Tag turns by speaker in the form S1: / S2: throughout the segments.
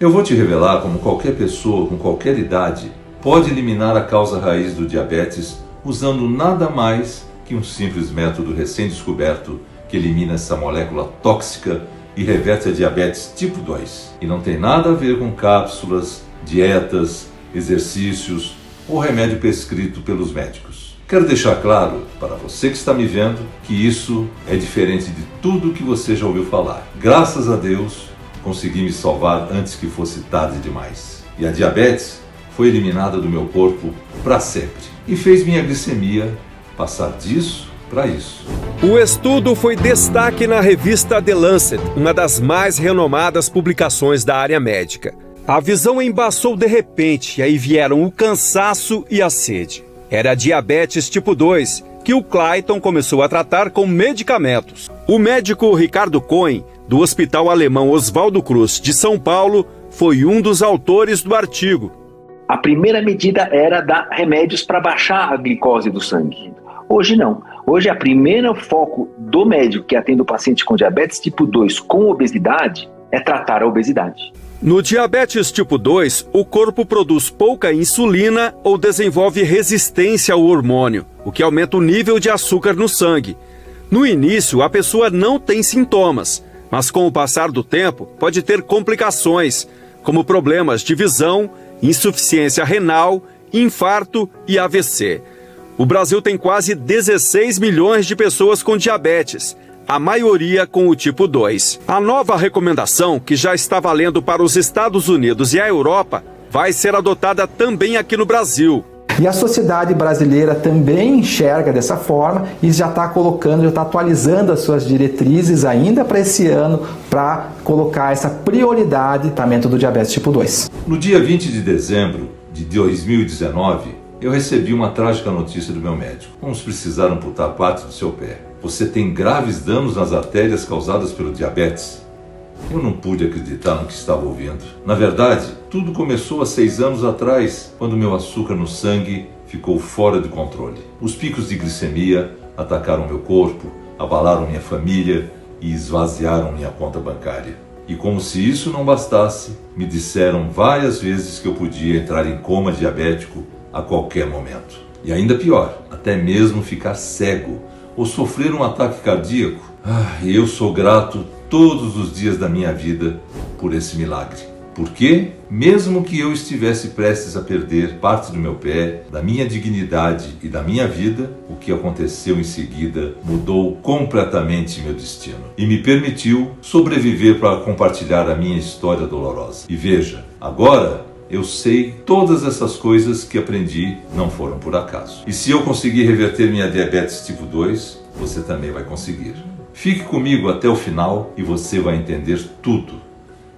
S1: Eu vou te revelar como qualquer pessoa com qualquer idade pode eliminar a causa raiz do diabetes usando nada mais que um simples método recém-descoberto que elimina essa molécula tóxica e reverte a diabetes tipo 2. E não tem nada a ver com cápsulas, dietas, exercícios ou remédio prescrito pelos médicos. Quero deixar claro para você que está me vendo que isso é diferente de tudo que você já ouviu falar. Graças a Deus, consegui me salvar antes que fosse tarde demais. E a diabetes foi eliminada do meu corpo para sempre. E fez minha glicemia passar disso para isso.
S2: O estudo foi destaque na revista The Lancet, uma das mais renomadas publicações da área médica. A visão embaçou de repente e aí vieram o cansaço e a sede. Era diabetes tipo 2, que o Clayton começou a tratar com medicamentos. O médico Ricardo Cohen, do Hospital Alemão Oswaldo Cruz de São Paulo, foi um dos autores do artigo.
S3: A primeira medida era dar remédios para baixar a glicose do sangue. Hoje não. Hoje o primeiro foco do médico que atende o paciente com diabetes tipo 2 com obesidade é tratar a obesidade.
S2: No diabetes tipo 2, o corpo produz pouca insulina ou desenvolve resistência ao hormônio, o que aumenta o nível de açúcar no sangue. No início, a pessoa não tem sintomas, mas com o passar do tempo pode ter complicações, como problemas de visão, insuficiência renal, infarto e AVC. O Brasil tem quase 16 milhões de pessoas com diabetes, a maioria com o tipo 2. A nova recomendação, que já está valendo para os Estados Unidos e a Europa, vai ser adotada também aqui no Brasil.
S4: E a sociedade brasileira também enxerga dessa forma e já está colocando, já está atualizando as suas diretrizes ainda para esse ano, para colocar essa prioridade no tratamento do diabetes tipo 2.
S1: No dia 20 de dezembro de 2019, eu recebi uma trágica notícia do meu médico. Vamos precisar amputar parte do seu pé. Você tem graves danos nas artérias causadas pelo diabetes. Eu não pude acreditar no que estava ouvindo. Na verdade, tudo começou há 6 anos atrás, quando meu açúcar no sangue ficou fora de controle. Os picos de glicemia atacaram meu corpo, abalaram minha família e esvaziaram minha conta bancária. E como se isso não bastasse, me disseram várias vezes que eu podia entrar em coma diabético a qualquer momento. E ainda pior, até mesmo ficar cego ou sofrer um ataque cardíaco. Eu sou grato todos os dias da minha vida por esse milagre. Porque, mesmo que eu estivesse prestes a perder parte do meu pé, da minha dignidade e da minha vida, o que aconteceu em seguida mudou completamente meu destino e me permitiu sobreviver para compartilhar a minha história dolorosa. E veja, agora eu sei todas essas coisas que aprendi não foram por acaso. E se eu conseguir reverter minha diabetes tipo 2, você também vai conseguir. Fique comigo até o final e você vai entender tudo.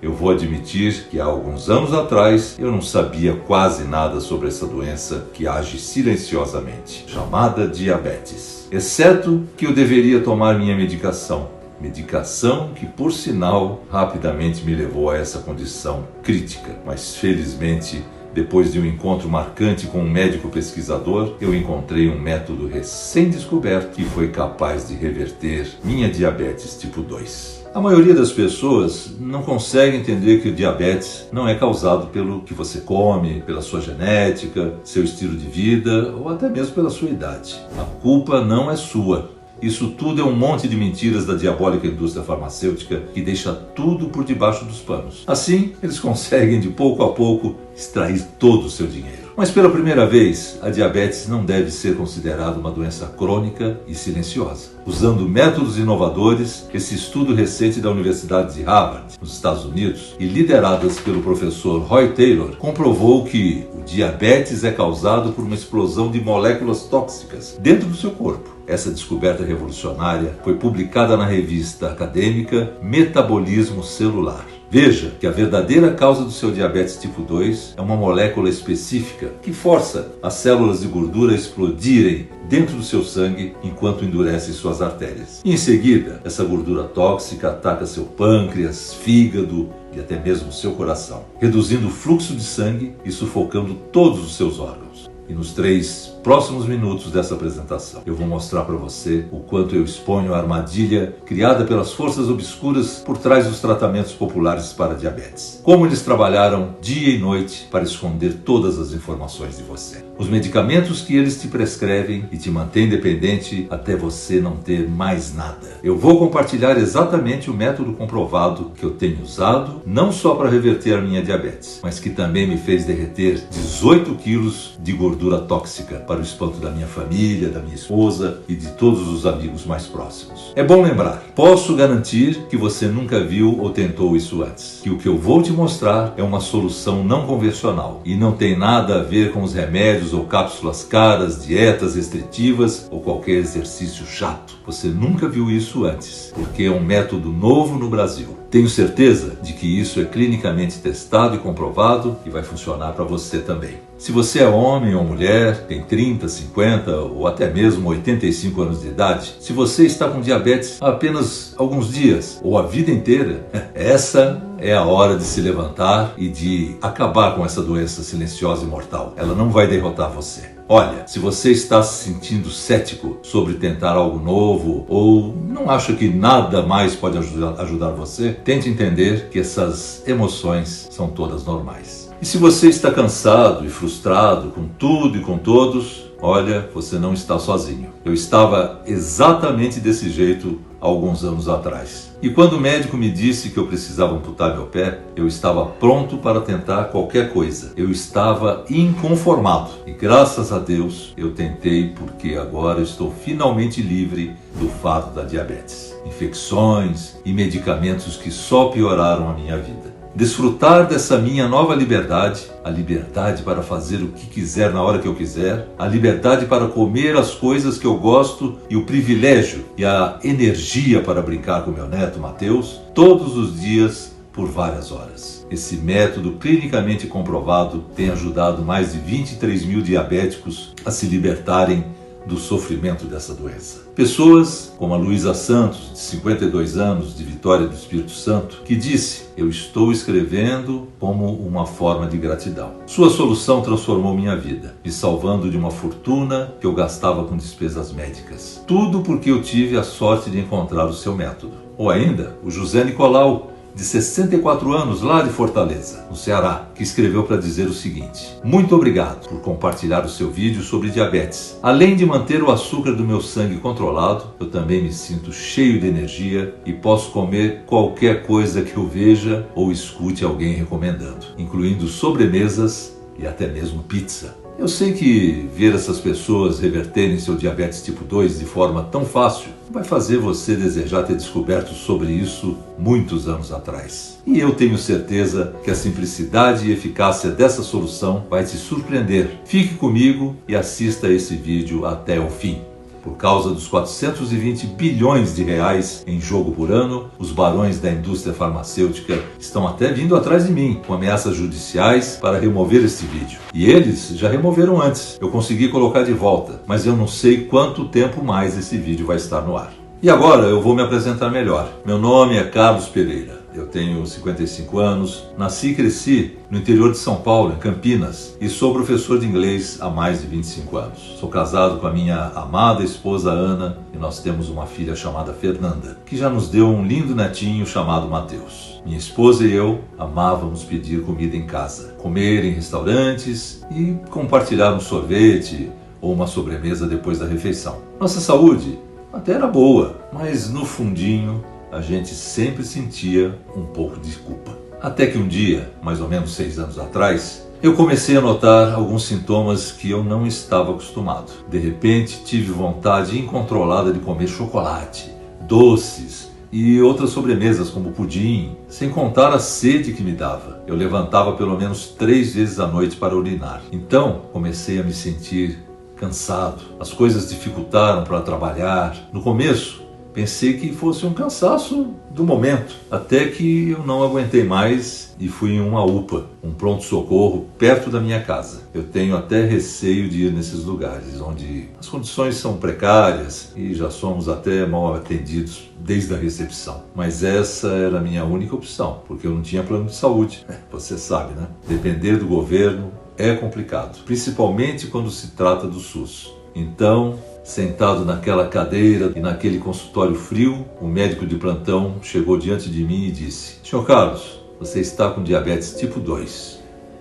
S1: Eu vou admitir que há alguns anos atrás eu não sabia quase nada sobre essa doença que age silenciosamente, chamada diabetes. Exceto que eu deveria tomar minha medicação. Medicação que, por sinal, rapidamente me levou a essa condição crítica. Mas, felizmente, depois de um encontro marcante com um médico pesquisador, eu encontrei um método recém-descoberto que foi capaz de reverter minha diabetes tipo 2. A maioria das pessoas não consegue entender que o diabetes não é causado pelo que você come, pela sua genética, seu estilo de vida ou até mesmo pela sua idade. A culpa não é sua. Isso tudo é um monte de mentiras da diabólica indústria farmacêutica que deixa tudo por debaixo dos panos. Assim, eles conseguem de pouco a pouco extrair todo o seu dinheiro. Mas pela primeira vez, a diabetes não deve ser considerada uma doença crônica e silenciosa. Usando métodos inovadores, esse estudo recente da Universidade de Harvard, nos Estados Unidos, e lideradas pelo professor Roy Taylor, comprovou que o diabetes é causado por uma explosão de moléculas tóxicas dentro do seu corpo. Essa descoberta revolucionária foi publicada na revista acadêmica Metabolismo Celular. Veja que a verdadeira causa do seu diabetes tipo 2 é uma molécula específica que força as células de gordura a explodirem dentro do seu sangue enquanto endurece suas artérias. E em seguida, essa gordura tóxica ataca seu pâncreas, fígado e até mesmo seu coração, reduzindo o fluxo de sangue e sufocando todos os seus órgãos. E nos 3 próximos minutos dessa apresentação. Eu vou mostrar para você o quanto eu exponho a armadilha criada pelas forças obscuras por trás dos tratamentos populares para diabetes. Como eles trabalharam dia e noite para esconder todas as informações de você. Os medicamentos que eles te prescrevem e te mantêm dependente até você não ter mais nada. Eu vou compartilhar exatamente o método comprovado que eu tenho usado, não só para reverter a minha diabetes, mas que também me fez derreter 18 quilos de gordura tóxica para o espanto da minha família, da minha esposa e de todos os amigos mais próximos. É bom lembrar, posso garantir que você nunca viu ou tentou isso antes, que o que eu vou te mostrar é uma solução não convencional e não tem nada a ver com os remédios ou cápsulas caras, dietas restritivas ou qualquer exercício chato. Você nunca viu isso antes, porque é um método novo no Brasil. Tenho certeza de que isso é clinicamente testado e comprovado e vai funcionar para você também. Se você é homem ou mulher, tem 30, 50 ou até mesmo 85 anos de idade, se você está com diabetes há apenas alguns dias ou a vida inteira, essa é a hora de se levantar e de acabar com essa doença silenciosa e mortal. Ela não vai derrotar você. Olha, se você está se sentindo cético sobre tentar algo novo ou não acha que nada mais pode ajudar você, tente entender que essas emoções são todas normais. E se você está cansado e frustrado com tudo e com todos, olha, você não está sozinho. Eu estava exatamente desse jeito há alguns anos atrás. E quando o médico me disse que eu precisava amputar meu pé, eu estava pronto para tentar qualquer coisa. Eu estava inconformado. E graças a Deus eu tentei, porque agora estou finalmente livre do fardo da diabetes. Infecções e medicamentos que só pioraram a minha vida. Desfrutar dessa minha nova liberdade, a liberdade para fazer o que quiser na hora que eu quiser, a liberdade para comer as coisas que eu gosto e o privilégio e a energia para brincar com meu neto Mateus, todos os dias por várias horas. Esse método clinicamente comprovado tem ajudado mais de 23 mil diabéticos a se libertarem do sofrimento dessa doença. Pessoas como a Luísa Santos, de 52 anos, de Vitória do Espírito Santo, que disse: eu estou escrevendo como uma forma de gratidão. Sua solução transformou minha vida, me salvando de uma fortuna que eu gastava com despesas médicas. Tudo porque eu tive a sorte de encontrar o seu método. Ou ainda, o José Nicolau, de 64 anos, lá de Fortaleza, no Ceará, que escreveu para dizer o seguinte: muito obrigado por compartilhar o seu vídeo sobre diabetes. Além de manter o açúcar do meu sangue controlado, eu também me sinto cheio de energia e posso comer qualquer coisa que eu veja ou escute alguém recomendando, incluindo sobremesas e até mesmo pizza. Eu sei que ver essas pessoas reverterem seu diabetes tipo 2 de forma tão fácil vai fazer você desejar ter descoberto sobre isso muitos anos atrás. E eu tenho certeza que a simplicidade e eficácia dessa solução vai te surpreender. Fique comigo e assista esse vídeo até o fim. Por causa dos 420 bilhões de reais em jogo por ano, os barões da indústria farmacêutica estão até vindo atrás de mim com ameaças judiciais para remover este vídeo. E eles já removeram antes. Eu consegui colocar de volta, mas eu não sei quanto tempo mais esse vídeo vai estar no ar. E agora eu vou me apresentar melhor. Meu nome é Carlos Pereira. Eu tenho 55 anos, nasci e cresci no interior de São Paulo, em Campinas, e sou professor de inglês há mais de 25 anos. Sou casado com a minha amada esposa Ana e nós temos uma filha chamada Fernanda, que já nos deu um lindo netinho chamado Mateus. Minha esposa e eu amávamos pedir comida em casa, comer em restaurantes e compartilhar um sorvete ou uma sobremesa depois da refeição. Nossa saúde até era boa, mas no fundinho a gente sempre sentia um pouco de culpa. Até que um dia, mais ou menos 6 anos atrás, eu comecei a notar alguns sintomas que eu não estava acostumado. De repente, tive vontade incontrolada de comer chocolate, doces e outras sobremesas como pudim, sem contar a sede que me dava. Eu levantava pelo menos 3 vezes à noite para urinar. Então, comecei a me sentir cansado. As coisas dificultaram para trabalhar. No começo, pensei que fosse um cansaço do momento, até que eu não aguentei mais e fui em uma UPA, um pronto-socorro perto da minha casa. Eu tenho até receio de ir nesses lugares, onde as condições são precárias e já somos até mal atendidos desde a recepção. Mas essa era a minha única opção, porque eu não tinha plano de saúde. Você sabe, né? Depender do governo é complicado, principalmente quando se trata do SUS. Então, sentado naquela cadeira e naquele consultório frio, o médico de plantão chegou diante de mim e disse: Sr. Carlos, você está com diabetes tipo 2.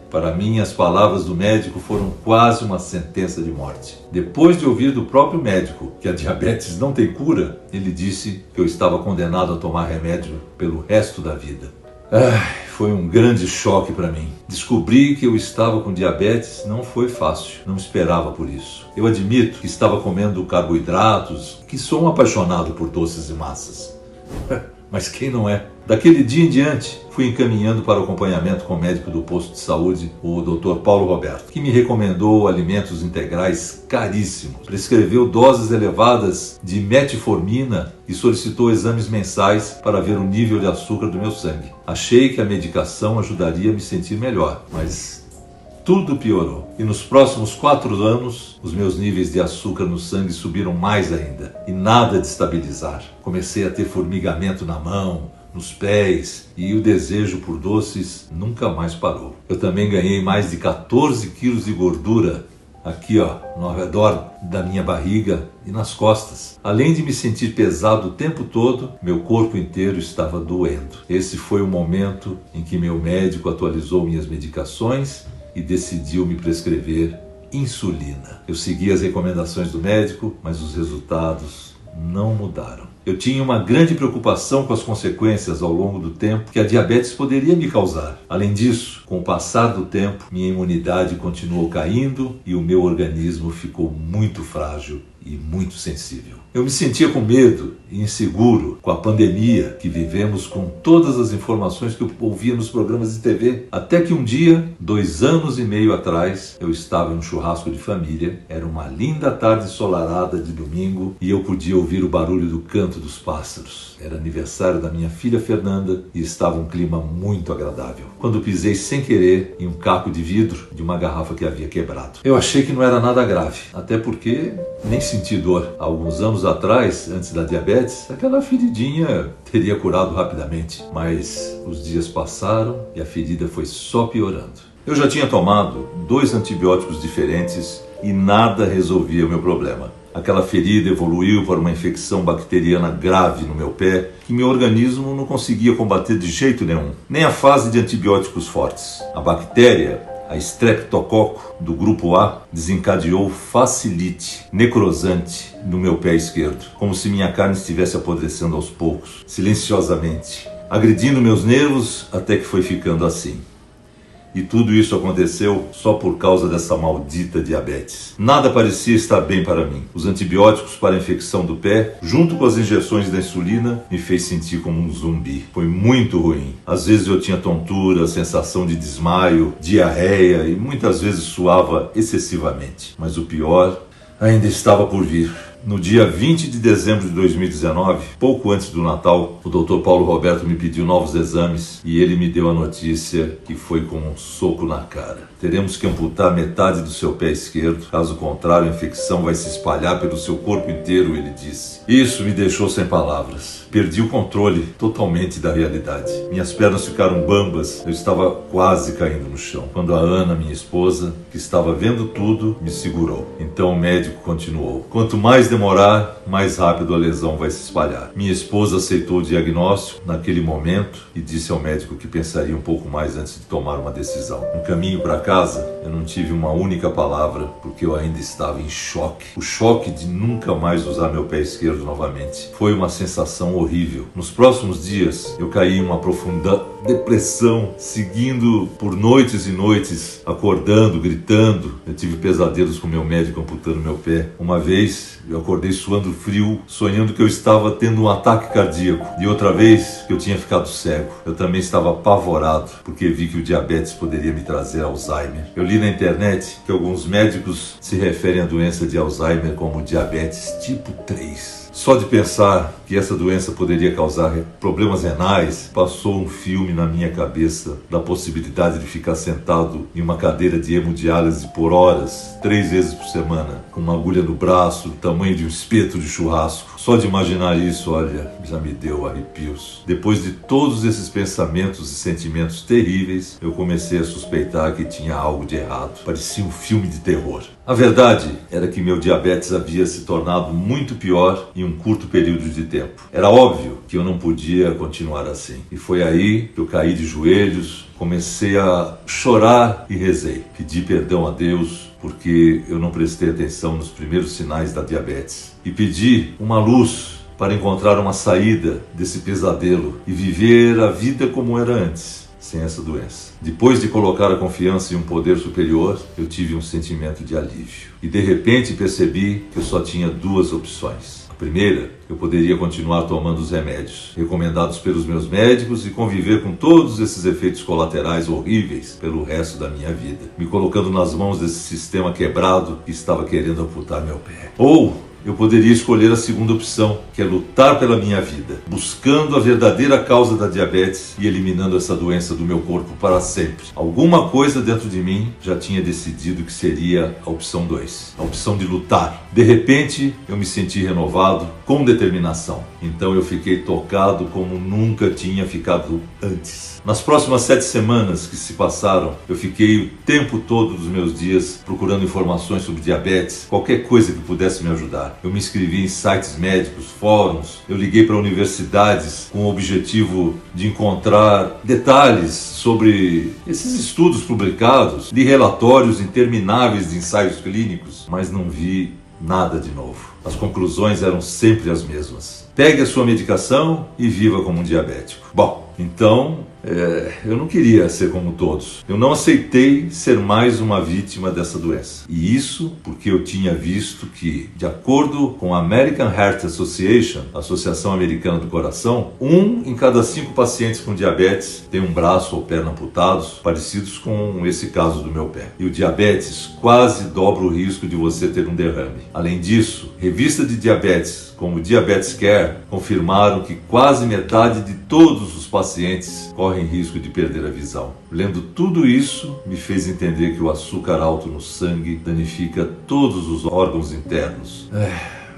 S1: Para mim, as palavras do médico foram quase uma sentença de morte. Depois de ouvir do próprio médico que a diabetes não tem cura, ele disse que eu estava condenado a tomar remédio pelo resto da vida. Foi um grande choque para mim. Descobrir que eu estava com diabetes não foi fácil, não esperava por isso. Eu admito que estava comendo carboidratos, que sou um apaixonado por doces e massas. Mas quem não é? Daquele dia em diante, fui encaminhando para o acompanhamento com o médico do posto de saúde, o Dr. Paulo Roberto, que me recomendou alimentos integrais caríssimos, prescreveu doses elevadas de metformina e solicitou exames mensais para ver o nível de açúcar do meu sangue. Achei que a medicação ajudaria a me sentir melhor, mas tudo piorou. E nos próximos 4 anos, os meus níveis de açúcar no sangue subiram mais ainda. E nada de estabilizar. Comecei a ter formigamento na mão, nos pés, e o desejo por doces nunca mais parou. Eu também ganhei mais de 14 quilos de gordura aqui, no redor da minha barriga e nas costas. Além de me sentir pesado o tempo todo, meu corpo inteiro estava doendo. Esse foi o momento em que meu médico atualizou minhas medicações e decidiu me prescrever insulina. Eu segui as recomendações do médico, mas os resultados não mudaram. Eu tinha uma grande preocupação com as consequências ao longo do tempo que a diabetes poderia me causar. Além disso, com o passar do tempo, minha imunidade continuou caindo e o meu organismo ficou muito frágil e muito sensível. Eu me sentia com medo e inseguro com a pandemia que vivemos, com todas as informações que eu ouvia nos programas de TV. Até que um dia, 2 anos e meio atrás, eu estava em um churrasco de família. Era uma linda tarde ensolarada de domingo e eu podia ouvir o barulho do canto dos pássaros. Era aniversário da minha filha Fernanda e estava um clima muito agradável, quando pisei sem querer em um caco de vidro de uma garrafa que havia quebrado. Eu achei que não era nada grave, até porque nem senti dor. Há alguns anos atrás, antes da diabetes, aquela feridinha teria curado rapidamente, mas os dias passaram e a ferida foi só piorando. Eu já tinha tomado 2 antibióticos diferentes e nada resolvia o meu problema. Aquela ferida evoluiu para uma infecção bacteriana grave no meu pé que meu organismo não conseguia combater de jeito nenhum, nem a fase de antibióticos fortes. A bactéria, a Streptococcus do grupo A, desencadeou facilite necrosante no meu pé esquerdo, como se minha carne estivesse apodrecendo aos poucos, silenciosamente, agredindo meus nervos até que foi ficando assim. E tudo isso aconteceu só por causa dessa maldita diabetes. Nada parecia estar bem para mim. Os antibióticos para a infecção do pé, junto com as injeções da insulina, me fez sentir como um zumbi. Foi muito ruim. Às vezes eu tinha tontura, sensação de desmaio, diarreia e muitas vezes suava excessivamente. Mas o pior ainda estava por vir. No dia 20 de dezembro de 2019, pouco antes do Natal, o Dr. Paulo Roberto me pediu novos exames e ele me deu a notícia que foi com um soco na cara. Teremos que amputar metade do seu pé esquerdo, caso contrário a infecção vai se espalhar pelo seu corpo inteiro, ele disse. Isso me deixou sem palavras. Perdi o controle totalmente da realidade. Minhas pernas ficaram bambas, eu estava quase caindo no chão, quando a Ana, minha esposa, que estava vendo tudo, me segurou. Então o médico continuou. Quanto mais demorar, mais rápido a lesão vai se espalhar. Minha esposa aceitou o diagnóstico naquele momento e disse ao médico que pensaria um pouco mais antes de tomar uma decisão. No caminho para casa, eu não tive uma única palavra porque eu ainda estava em choque. O choque de nunca mais usar meu pé esquerdo novamente. Foi uma sensação horrível. Nos próximos dias, eu caí em uma profunda depressão, seguindo por noites e noites, acordando, gritando. Eu tive pesadelos com meu médico amputando meu pé. Uma vez, eu acordei suando frio, sonhando que eu estava tendo um ataque cardíaco. E outra vez, que eu tinha ficado cego. Eu também estava apavorado, porque vi que o diabetes poderia me trazer Alzheimer. Eu li na internet que alguns médicos se referem à doença de Alzheimer como diabetes tipo 3. Só de pensar que essa doença poderia causar problemas renais, passou um filme na minha cabeça da possibilidade de ficar sentado em uma cadeira de hemodiálise por horas, 3 vezes por semana, com uma agulha no braço, do tamanho de um espeto de churrasco. Só de imaginar isso, olha, já me deu arrepios. Depois de todos esses pensamentos e sentimentos terríveis, eu comecei a suspeitar que tinha algo de errado. Parecia um filme de terror. A verdade era que meu diabetes havia se tornado muito pior em um curto período de tempo. Era óbvio que eu não podia continuar assim. E foi aí que eu caí de joelhos, comecei a chorar e rezei. Pedi perdão a Deus porque eu não prestei atenção nos primeiros sinais da diabetes. E pedi uma luz para encontrar uma saída desse pesadelo e viver a vida como era antes, sem essa doença. Depois de colocar a confiança em um poder superior, eu tive um sentimento de alívio. E de repente percebi que eu só tinha 2 opções. A primeira, eu poderia continuar tomando os remédios recomendados pelos meus médicos e conviver com todos esses efeitos colaterais horríveis pelo resto da minha vida, me colocando nas mãos desse sistema quebrado que estava querendo amputar meu pé. Ou eu poderia escolher a segunda opção, que é lutar pela minha vida, buscando a verdadeira causa da diabetes e eliminando essa doença do meu corpo para sempre. Alguma coisa dentro de mim já tinha decidido que seria a opção 2, a opção de lutar. De repente, eu me senti renovado, com determinação. Então eu fiquei tocado como nunca tinha ficado antes. Nas próximas 7 semanas que se passaram, eu fiquei o tempo todo dos meus dias procurando informações sobre diabetes, qualquer coisa que pudesse me ajudar. Eu me inscrevi em sites médicos, fóruns, eu liguei para universidades com o objetivo de encontrar detalhes sobre esses estudos publicados, li relatórios intermináveis de ensaios clínicos, mas não vi nada de novo. As conclusões eram sempre as mesmas. Pegue a sua medicação e viva como um diabético. Bom, então eu não queria ser como todos. Eu não aceitei ser mais uma vítima dessa doença. E isso porque eu tinha visto que, de acordo com a American Heart Association, a Associação Americana do Coração, 1 em cada 5 pacientes com diabetes tem um braço ou perna amputados, parecidos com esse caso do meu pé. E o diabetes quase dobra o risco de você ter um derrame. Além disso, revista de diabetes como o Diabetes Care confirmaram que quase metade de todos os pacientes correm risco de perder a visão. Lendo tudo isso, me fez entender que o açúcar alto no sangue danifica todos os órgãos internos.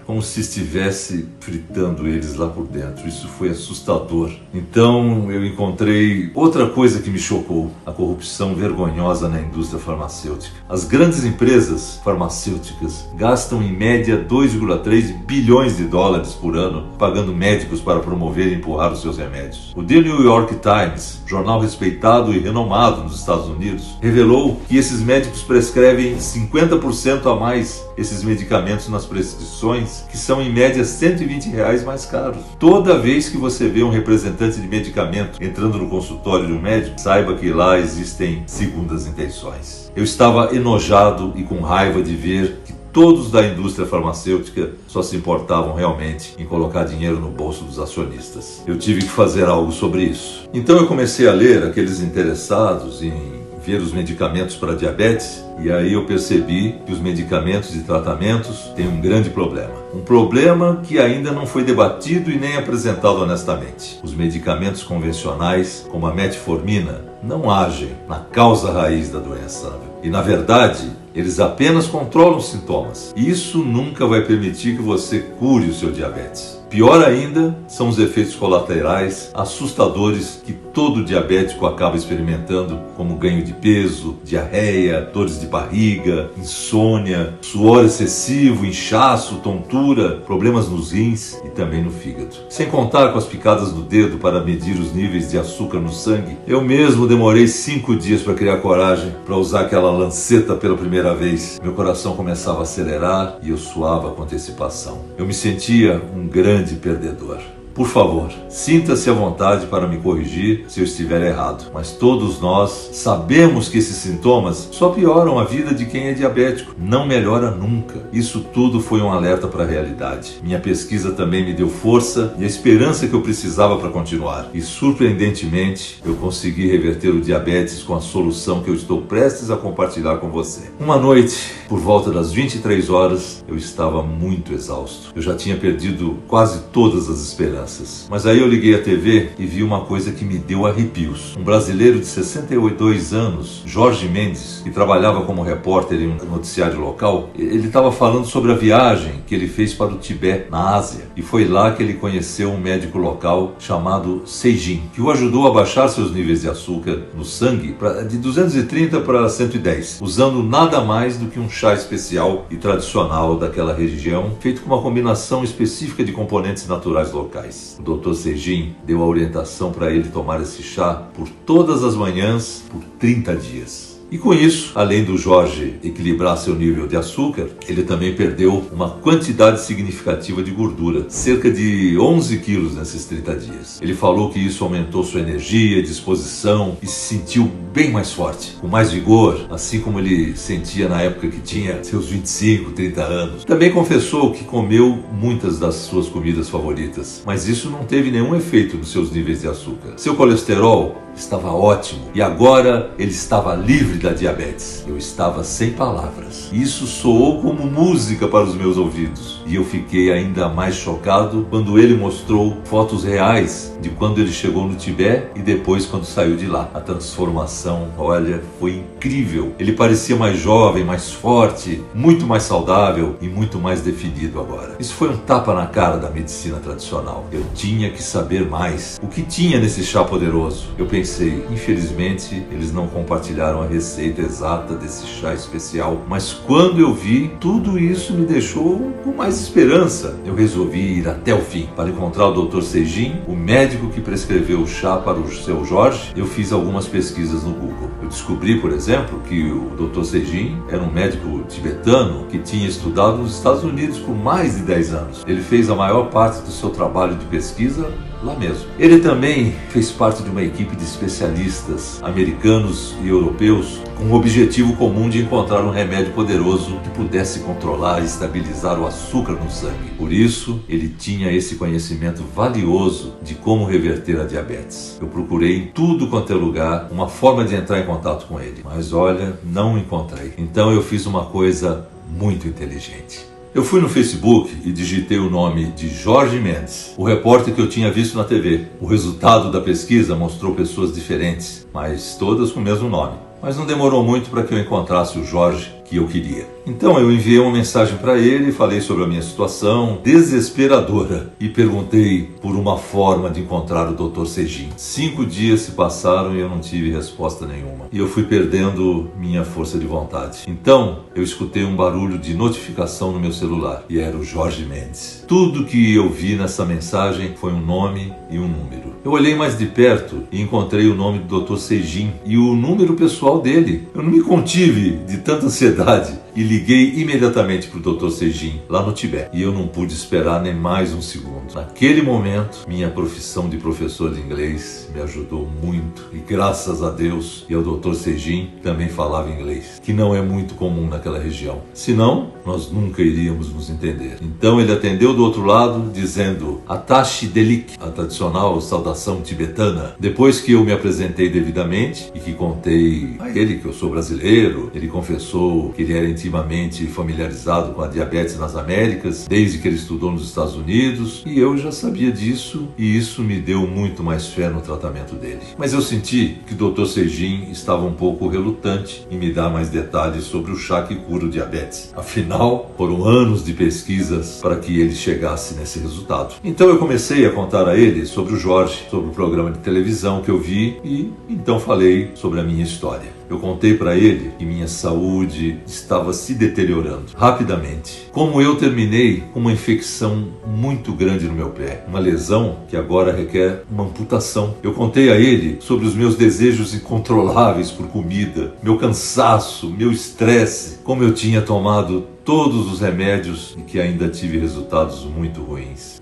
S1: Como se estivesse fritando eles lá por dentro. Isso foi assustador. Então eu encontrei outra coisa que me chocou: a corrupção vergonhosa na indústria farmacêutica. As grandes empresas farmacêuticas gastam em média 2,3 bilhões de dólares por ano pagando médicos para promover e empurrar os seus remédios. O The New York Times, jornal respeitado e renomado nos Estados Unidos, revelou que esses médicos prescrevem 50% a mais esses medicamentos nas prescrições, que são em média R$120 mais caros. Toda vez que você vê um representante de medicamento entrando no consultório de um médico, saiba que lá existem segundas intenções. Eu estava enojado e com raiva de ver que todos da indústria farmacêutica só se importavam realmente em colocar dinheiro no bolso dos acionistas. Eu tive que fazer algo sobre isso. Então eu comecei a ler aqueles interessados em ver os medicamentos para diabetes, e aí eu percebi que os medicamentos e tratamentos têm um grande problema. Um problema que ainda não foi debatido e nem apresentado honestamente. Os medicamentos convencionais, como a metformina, não agem na causa raiz da doença. E na verdade, eles apenas controlam os sintomas. Isso nunca vai permitir que você cure o seu diabetes. Pior ainda são os efeitos colaterais assustadores que todo diabético acaba experimentando, como ganho de peso, diarreia, dores de barriga, insônia, suor excessivo, inchaço, tontura, problemas nos rins e também no fígado. Sem contar com as picadas no dedo para medir os níveis de açúcar no sangue, eu mesmo demorei 5 dias para criar coragem para usar aquela lanceta pela primeira vez. Meu coração começava a acelerar e eu suava com antecipação. Eu me sentia um grande perdedor. Por favor, sinta-se à vontade para me corrigir se eu estiver errado. Mas todos nós sabemos que esses sintomas só pioram a vida de quem é diabético. Não melhora nunca. Isso tudo foi um alerta para a realidade. Minha pesquisa também me deu força e a esperança que eu precisava para continuar. E surpreendentemente, eu consegui reverter o diabetes com a solução que eu estou prestes a compartilhar com você. Uma noite, por volta das 23 horas, eu estava muito exausto. Eu já tinha perdido quase todas as esperanças. Mas aí eu liguei a TV e vi uma coisa que me deu arrepios. Um brasileiro de 62 anos, Jorge Mendes, que trabalhava como repórter em um noticiário local, ele estava falando sobre a viagem que ele fez para o Tibete, na Ásia. E foi lá que ele conheceu um médico local chamado Seijin, que o ajudou a baixar seus níveis de açúcar no sangue de 230 para 110, usando nada mais do que um chá especial e tradicional daquela região, feito com uma combinação específica de componentes naturais locais. O Dr. Seijin deu a orientação para ele tomar esse chá por todas as manhãs por 30 dias. E com isso, além do Jorge equilibrar seu nível de açúcar, ele também perdeu uma quantidade significativa de gordura, cerca de 11 quilos nesses 30 dias. Ele falou que isso aumentou sua energia, disposição e se sentiu bem mais forte, com mais vigor, assim como ele sentia na época que tinha seus 25, 30 anos. Também confessou que comeu muitas das suas comidas favoritas, mas isso não teve nenhum efeito nos seus níveis de açúcar. Seu colesterol estava ótimo e agora ele estava livre da diabetes. Eu estava sem palavras. Isso soou como música para os meus ouvidos e eu fiquei ainda mais chocado quando ele mostrou fotos reais de quando ele chegou no Tibete e depois quando saiu de lá. A transformação, olha, foi incrível. Ele parecia mais jovem, mais forte, muito mais saudável e muito mais definido agora. Isso foi um tapa na cara da medicina tradicional. Eu tinha que saber mais. O que tinha nesse chá poderoso? Eu pensei, infelizmente, eles não compartilharam a receita exata desse chá especial, mas quando eu vi, tudo isso me deixou com mais esperança. Eu resolvi ir até o fim para encontrar o Dr. Seijin, o médico que prescreveu o chá para o seu Jorge. Eu fiz algumas pesquisas no Google. Eu descobri, por exemplo, que o Dr. Seijin era um médico tibetano que tinha estudado nos Estados Unidos por mais de 10 anos. Ele fez a maior parte do seu trabalho de pesquisa lá mesmo. Ele também fez parte de uma equipe de especialistas americanos e europeus com o objetivo comum de encontrar um remédio poderoso que pudesse controlar e estabilizar o açúcar no sangue. Por isso, ele tinha esse conhecimento valioso de como reverter a diabetes. Eu procurei em tudo quanto é lugar uma forma de entrar em contato com ele, mas olha, não encontrei. Então eu fiz uma coisa muito inteligente. Eu fui no Facebook e digitei o nome de Jorge Mendes, o repórter que eu tinha visto na TV. O resultado da pesquisa mostrou pessoas diferentes, mas todas com o mesmo nome. Mas não demorou muito para que eu encontrasse o Jorge que eu queria. Então eu enviei uma mensagem para ele, falei sobre a minha situação desesperadora e perguntei por uma forma de encontrar o Dr. Seijin. 5 dias se passaram e eu não tive resposta nenhuma. E eu fui perdendo minha força de vontade. Então eu escutei um barulho de notificação no meu celular e era o Jorge Mendes. Tudo que eu vi nessa mensagem foi um nome e um número. Eu olhei mais de perto e encontrei o nome do Dr. Seijin e o número pessoal dele. Eu não me contive de tanta ansiedade e liguei imediatamente para o Dr. Seijin, lá no Tibete. E eu não pude esperar nem mais um segundo. Naquele momento, minha profissão de professor de inglês me ajudou muito. E graças a Deus e ao Dr. Seijin também falava inglês, que não é muito comum naquela região. Senão, nós nunca iríamos nos entender. Então ele atendeu do outro lado, dizendo Atashi Delik, a tradicional saudação tibetana. Depois que eu me apresentei devidamente e que contei a ele que eu sou brasileiro, ele confessou que ele era intimamente familiarizado com a diabetes nas Américas, desde que ele estudou nos Estados Unidos, e eu já sabia disso, e isso me deu muito mais fé no tratamento dele. Mas eu senti que o Dr. Seijin estava um pouco relutante em me dar mais detalhes sobre o chá que cura o diabetes. Afinal, foram anos de pesquisas para que ele chegasse nesse resultado. Então eu comecei a contar a ele sobre o Jorge, sobre o programa de televisão que eu vi, e então falei sobre a minha história. Eu contei para ele que minha saúde estava se deteriorando rapidamente. Como eu terminei com uma infecção muito grande no meu pé, uma lesão que agora requer uma amputação. Eu contei a ele sobre os meus desejos incontroláveis por comida, meu cansaço, meu estresse, como eu tinha tomado todos os remédios e que ainda tive resultados muito ruins.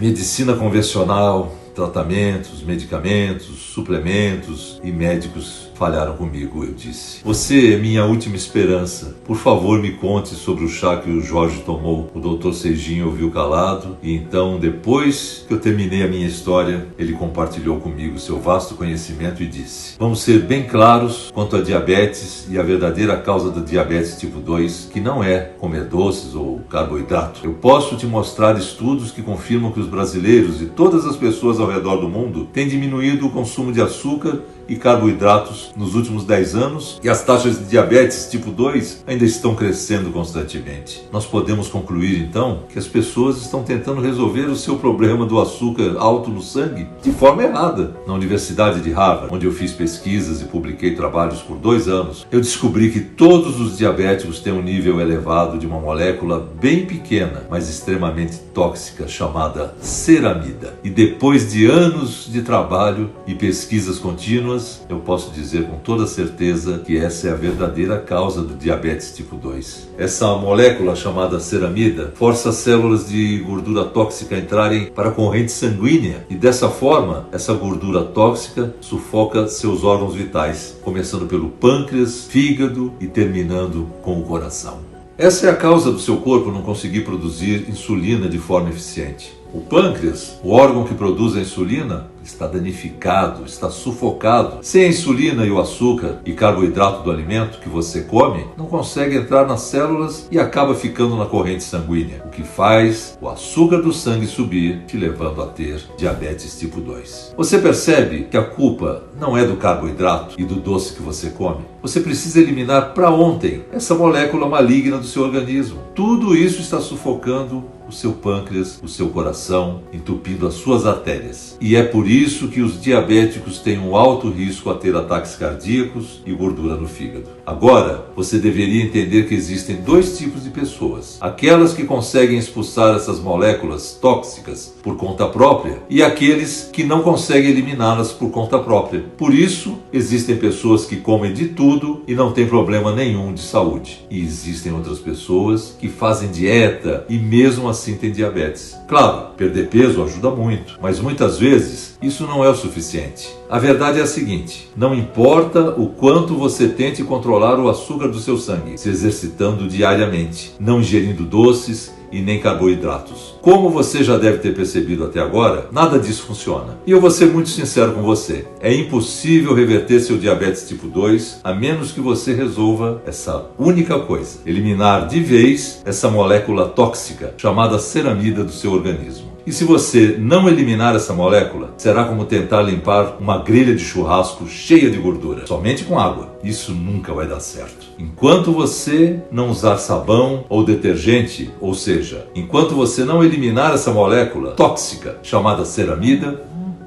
S1: Medicina convencional, tratamentos, medicamentos, suplementos e médicos falharam comigo, eu disse. Você é minha última esperança. Por favor, me conte sobre o chá que o Jorge tomou. O Dr. Sejinho ouviu calado e então, depois que eu terminei a minha história, ele compartilhou comigo seu vasto conhecimento e disse: vamos ser bem claros quanto à diabetes e a verdadeira causa da diabetes tipo 2, que não é comer doces ou carboidrato. Eu posso te mostrar estudos que confirmam que os brasileiros e todas as pessoas ao redor do mundo têm diminuído o consumo de açúcar e carboidratos nos últimos 10 anos e as taxas de diabetes tipo 2 ainda estão crescendo constantemente. Nós podemos concluir então que as pessoas estão tentando resolver o seu problema do açúcar alto no sangue de forma errada. Na Universidade de Harvard, onde eu fiz pesquisas e publiquei trabalhos por 2 anos, eu descobri que todos os diabéticos têm um nível elevado de uma molécula bem pequena, mas extremamente tóxica, chamada ceramida. E depois de anos de trabalho e pesquisas contínuas, eu posso dizer com toda certeza que essa é a verdadeira causa do diabetes tipo 2. Essa molécula chamada ceramida força as células de gordura tóxica a entrarem para a corrente sanguínea e dessa forma, essa gordura tóxica sufoca seus órgãos vitais, começando pelo pâncreas, fígado e terminando com o coração. Essa é a causa do seu corpo não conseguir produzir insulina de forma eficiente. O pâncreas, o órgão que produz a insulina, está danificado, está sufocado. Sem a insulina e o açúcar e carboidrato do alimento que você come, não consegue entrar nas células e acaba ficando na corrente sanguínea, o que faz o açúcar do sangue subir, te levando a ter diabetes tipo 2. Você percebe que a culpa não é do carboidrato e do doce que você come? Você precisa eliminar para ontem essa molécula maligna do seu organismo. Tudo isso está sufocando o seu pâncreas, o seu coração, entupindo as suas artérias. E é por isso que os diabéticos têm um alto risco a ter ataques cardíacos e gordura no fígado. Agora, você deveria entender que existem 2 tipos de pessoas: aquelas que conseguem expulsar essas moléculas tóxicas por conta própria e aqueles que não conseguem eliminá-las por conta própria. Por isso, existem pessoas que comem de tudo e não têm problema nenhum de saúde. E existem outras pessoas que fazem dieta e mesmo assim têm diabetes. Claro, perder peso ajuda muito, mas muitas vezes isso não é o suficiente. A verdade é a seguinte: não importa o quanto você tente controlar o açúcar do seu sangue, se exercitando diariamente, não ingerindo doces e nem carboidratos. Como você já deve ter percebido até agora, nada disso funciona. E eu vou ser muito sincero com você: é impossível reverter seu diabetes tipo 2 a menos que você resolva essa única coisa: eliminar de vez essa molécula tóxica chamada ceramida do seu organismo. E se você não eliminar essa molécula, será como tentar limpar uma grelha de churrasco cheia de gordura, somente com água. Isso nunca vai dar certo. Enquanto você não usar sabão ou detergente, ou seja, enquanto você não eliminar essa molécula tóxica chamada ceramida,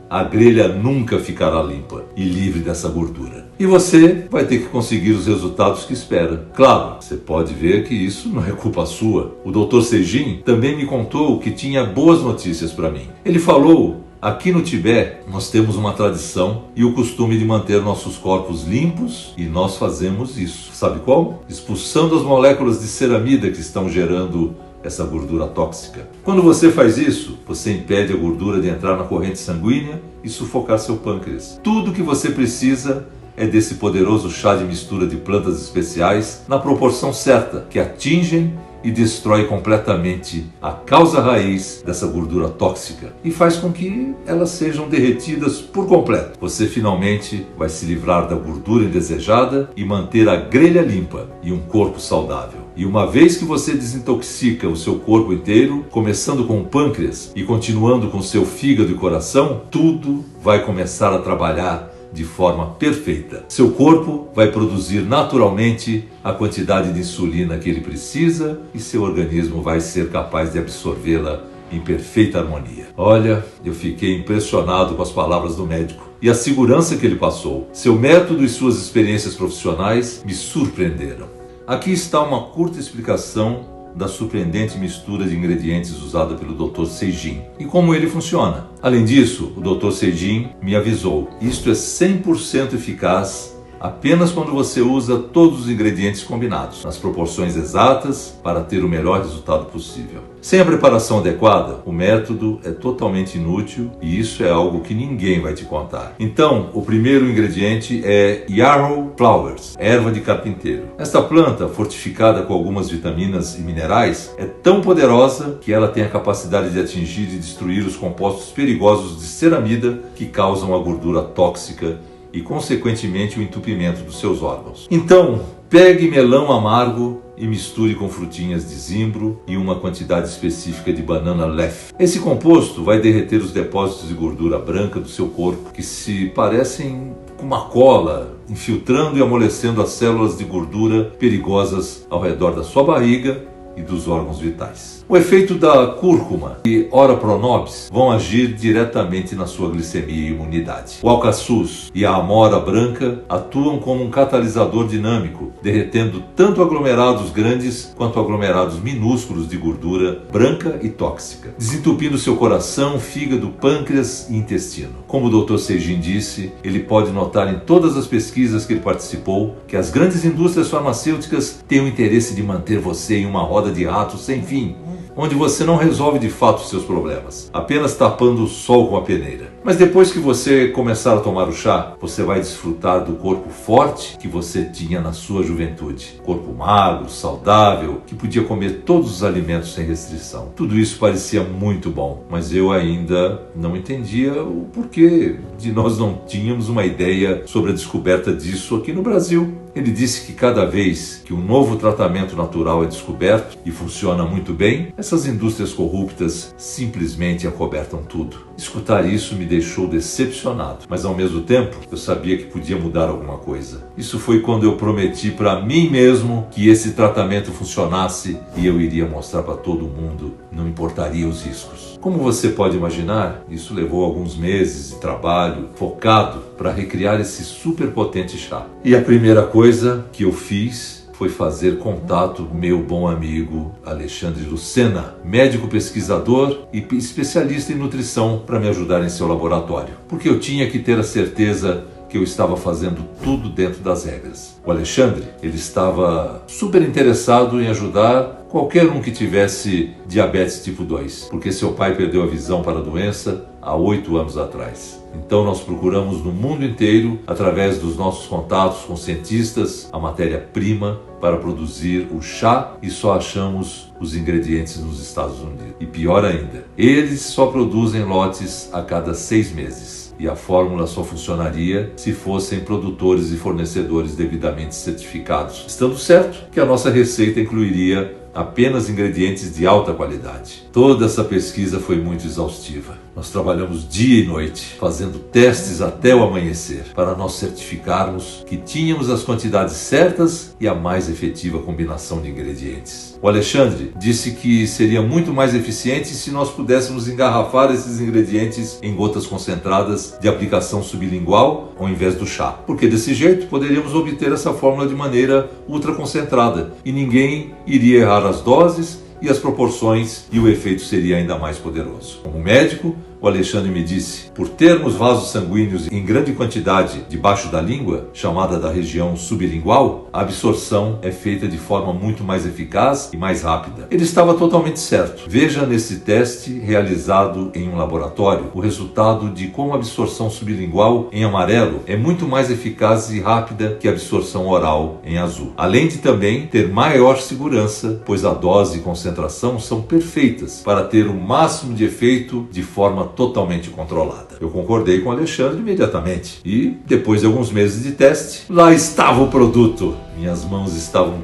S1: a grelha nunca ficará limpa e livre dessa gordura. E você vai ter que conseguir os resultados que espera. Claro, você pode ver que isso não é culpa sua. O Dr. Sejin também me contou que tinha boas notícias para mim. Ele falou: aqui no Tibete, nós temos uma tradição e o costume de manter nossos corpos limpos e nós fazemos isso. Sabe como? Expulsando as moléculas de ceramida que estão gerando essa gordura tóxica. Quando você faz isso, você impede a gordura de entrar na corrente sanguínea e sufocar seu pâncreas. Tudo que você precisa é desse poderoso chá de mistura de plantas especiais na proporção certa, que atingem e destrói completamente a causa raiz dessa gordura tóxica e faz com que elas sejam derretidas por completo. Você finalmente vai se livrar da gordura indesejada e manter a grelha limpa e um corpo saudável. E uma vez que você desintoxica o seu corpo inteiro, começando com o pâncreas e continuando com seu fígado e coração, tudo vai começar a trabalhar de forma perfeita. Seu corpo vai produzir naturalmente a quantidade de insulina que ele precisa e seu organismo vai ser capaz de absorvê-la em perfeita harmonia. Olha, eu fiquei impressionado com as palavras do médico e a segurança que ele passou. Seu método e suas experiências profissionais me surpreenderam. Aqui está uma curta explicação da surpreendente mistura de ingredientes usada pelo Dr. Seijin e como ele funciona. Além disso, o Dr. Seijin me avisou: isto é 100% eficaz apenas quando você usa todos os ingredientes combinados, nas proporções exatas, para ter o melhor resultado possível. Sem a preparação adequada, o método é totalmente inútil e isso é algo que ninguém vai te contar. Então, o primeiro ingrediente é Yarrow Flowers, erva de carpinteiro. Esta planta, fortificada com algumas vitaminas e minerais, é tão poderosa que ela tem a capacidade de atingir e destruir os compostos perigosos de ceramida que causam a gordura tóxica e, consequentemente, o entupimento dos seus órgãos. Então, pegue melão amargo e misture com frutinhas de zimbro e uma quantidade específica de banana leaf. Esse composto vai derreter os depósitos de gordura branca do seu corpo, que se parecem com uma cola, infiltrando e amolecendo as células de gordura perigosas ao redor da sua barriga e dos órgãos vitais. O efeito da cúrcuma e ora pronobis vão agir diretamente na sua glicemia e imunidade. O alcaçuz e a amora branca atuam como um catalisador dinâmico, derretendo tanto aglomerados grandes quanto aglomerados minúsculos de gordura branca e tóxica, desentupindo seu coração, fígado, pâncreas e intestino. Como o Dr. Seijin disse, ele pode notar em todas as pesquisas que ele participou que as grandes indústrias farmacêuticas têm o interesse de manter você em uma roda de ratos sem fim, onde você não resolve de fato os seus problemas, apenas tapando o sol com a peneira. Mas depois que você começar a tomar o chá, você vai desfrutar do corpo forte que você tinha na sua juventude. Corpo magro, saudável, que podia comer todos os alimentos sem restrição. Tudo isso parecia muito bom, mas eu ainda não entendia o porquê de nós não tínhamos uma ideia sobre a descoberta disso aqui no Brasil. Ele disse que cada vez que um novo tratamento natural é descoberto e funciona muito bem, essas indústrias corruptas simplesmente acobertam tudo. Escutar isso me deixou decepcionado, mas ao mesmo tempo eu sabia que podia mudar alguma coisa. Isso foi quando eu prometi para mim mesmo que esse tratamento funcionasse e eu iria mostrar para todo mundo, não importaria os riscos. Como você pode imaginar, isso levou alguns meses de trabalho focado para recriar esse superpotente chá. E a primeira coisa que eu fiz foi fazer contato com meu bom amigo Alexandre Lucena, médico pesquisador e especialista em nutrição, para me ajudar em seu laboratório, porque eu tinha que ter a certeza que eu estava fazendo tudo dentro das regras. O Alexandre, ele estava super interessado em ajudar qualquer um que tivesse diabetes tipo 2, porque seu pai perdeu a visão para a doença há 8 anos atrás. Então nós procuramos no mundo inteiro, através dos nossos contatos com cientistas, a matéria-prima para produzir o chá e só achamos os ingredientes nos Estados Unidos. E pior ainda, eles só produzem lotes a cada 6 meses. E a fórmula só funcionaria se fossem produtores e fornecedores devidamente certificados, estando certo que a nossa receita incluiria apenas ingredientes de alta qualidade. Toda essa pesquisa foi muito exaustiva. Nós trabalhamos dia e noite, fazendo testes até o amanhecer, para nós certificarmos que tínhamos as quantidades certas e a mais efetiva combinação de ingredientes. O Alexandre disse que seria muito mais eficiente se nós pudéssemos engarrafar esses ingredientes em gotas concentradas de aplicação sublingual ao invés do chá, porque desse jeito poderíamos obter essa fórmula de maneira ultra concentrada e ninguém iria errar as doses e as proporções e o efeito seria ainda mais poderoso. Como médico, o Alexandre me disse, por termos vasos sanguíneos em grande quantidade debaixo da língua, chamada da região sublingual, a absorção é feita de forma muito mais eficaz e mais rápida. Ele estava totalmente certo. Veja nesse teste realizado em um laboratório o resultado de como a absorção sublingual em amarelo é muito mais eficaz e rápida que a absorção oral em azul. Além de também ter maior segurança, pois a dose e concentração são perfeitas para ter o máximo de efeito de forma totalmente controlada. Eu concordei com o Alexandre imediatamente e, depois de alguns meses de teste, lá estava o produto. Minhas mãos estavam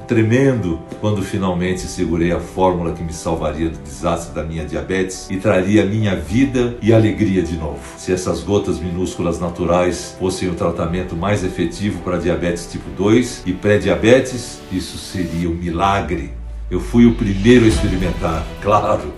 S1: tremendo, quando finalmente segurei a fórmula que me salvaria do desastre da minha diabetes e traria minha vida e alegria de novo. Se essas gotas minúsculas naturais fossem o tratamento mais efetivo para diabetes tipo 2 e pré-diabetes, isso seria um milagre. Eu fui o primeiro a experimentar, claro.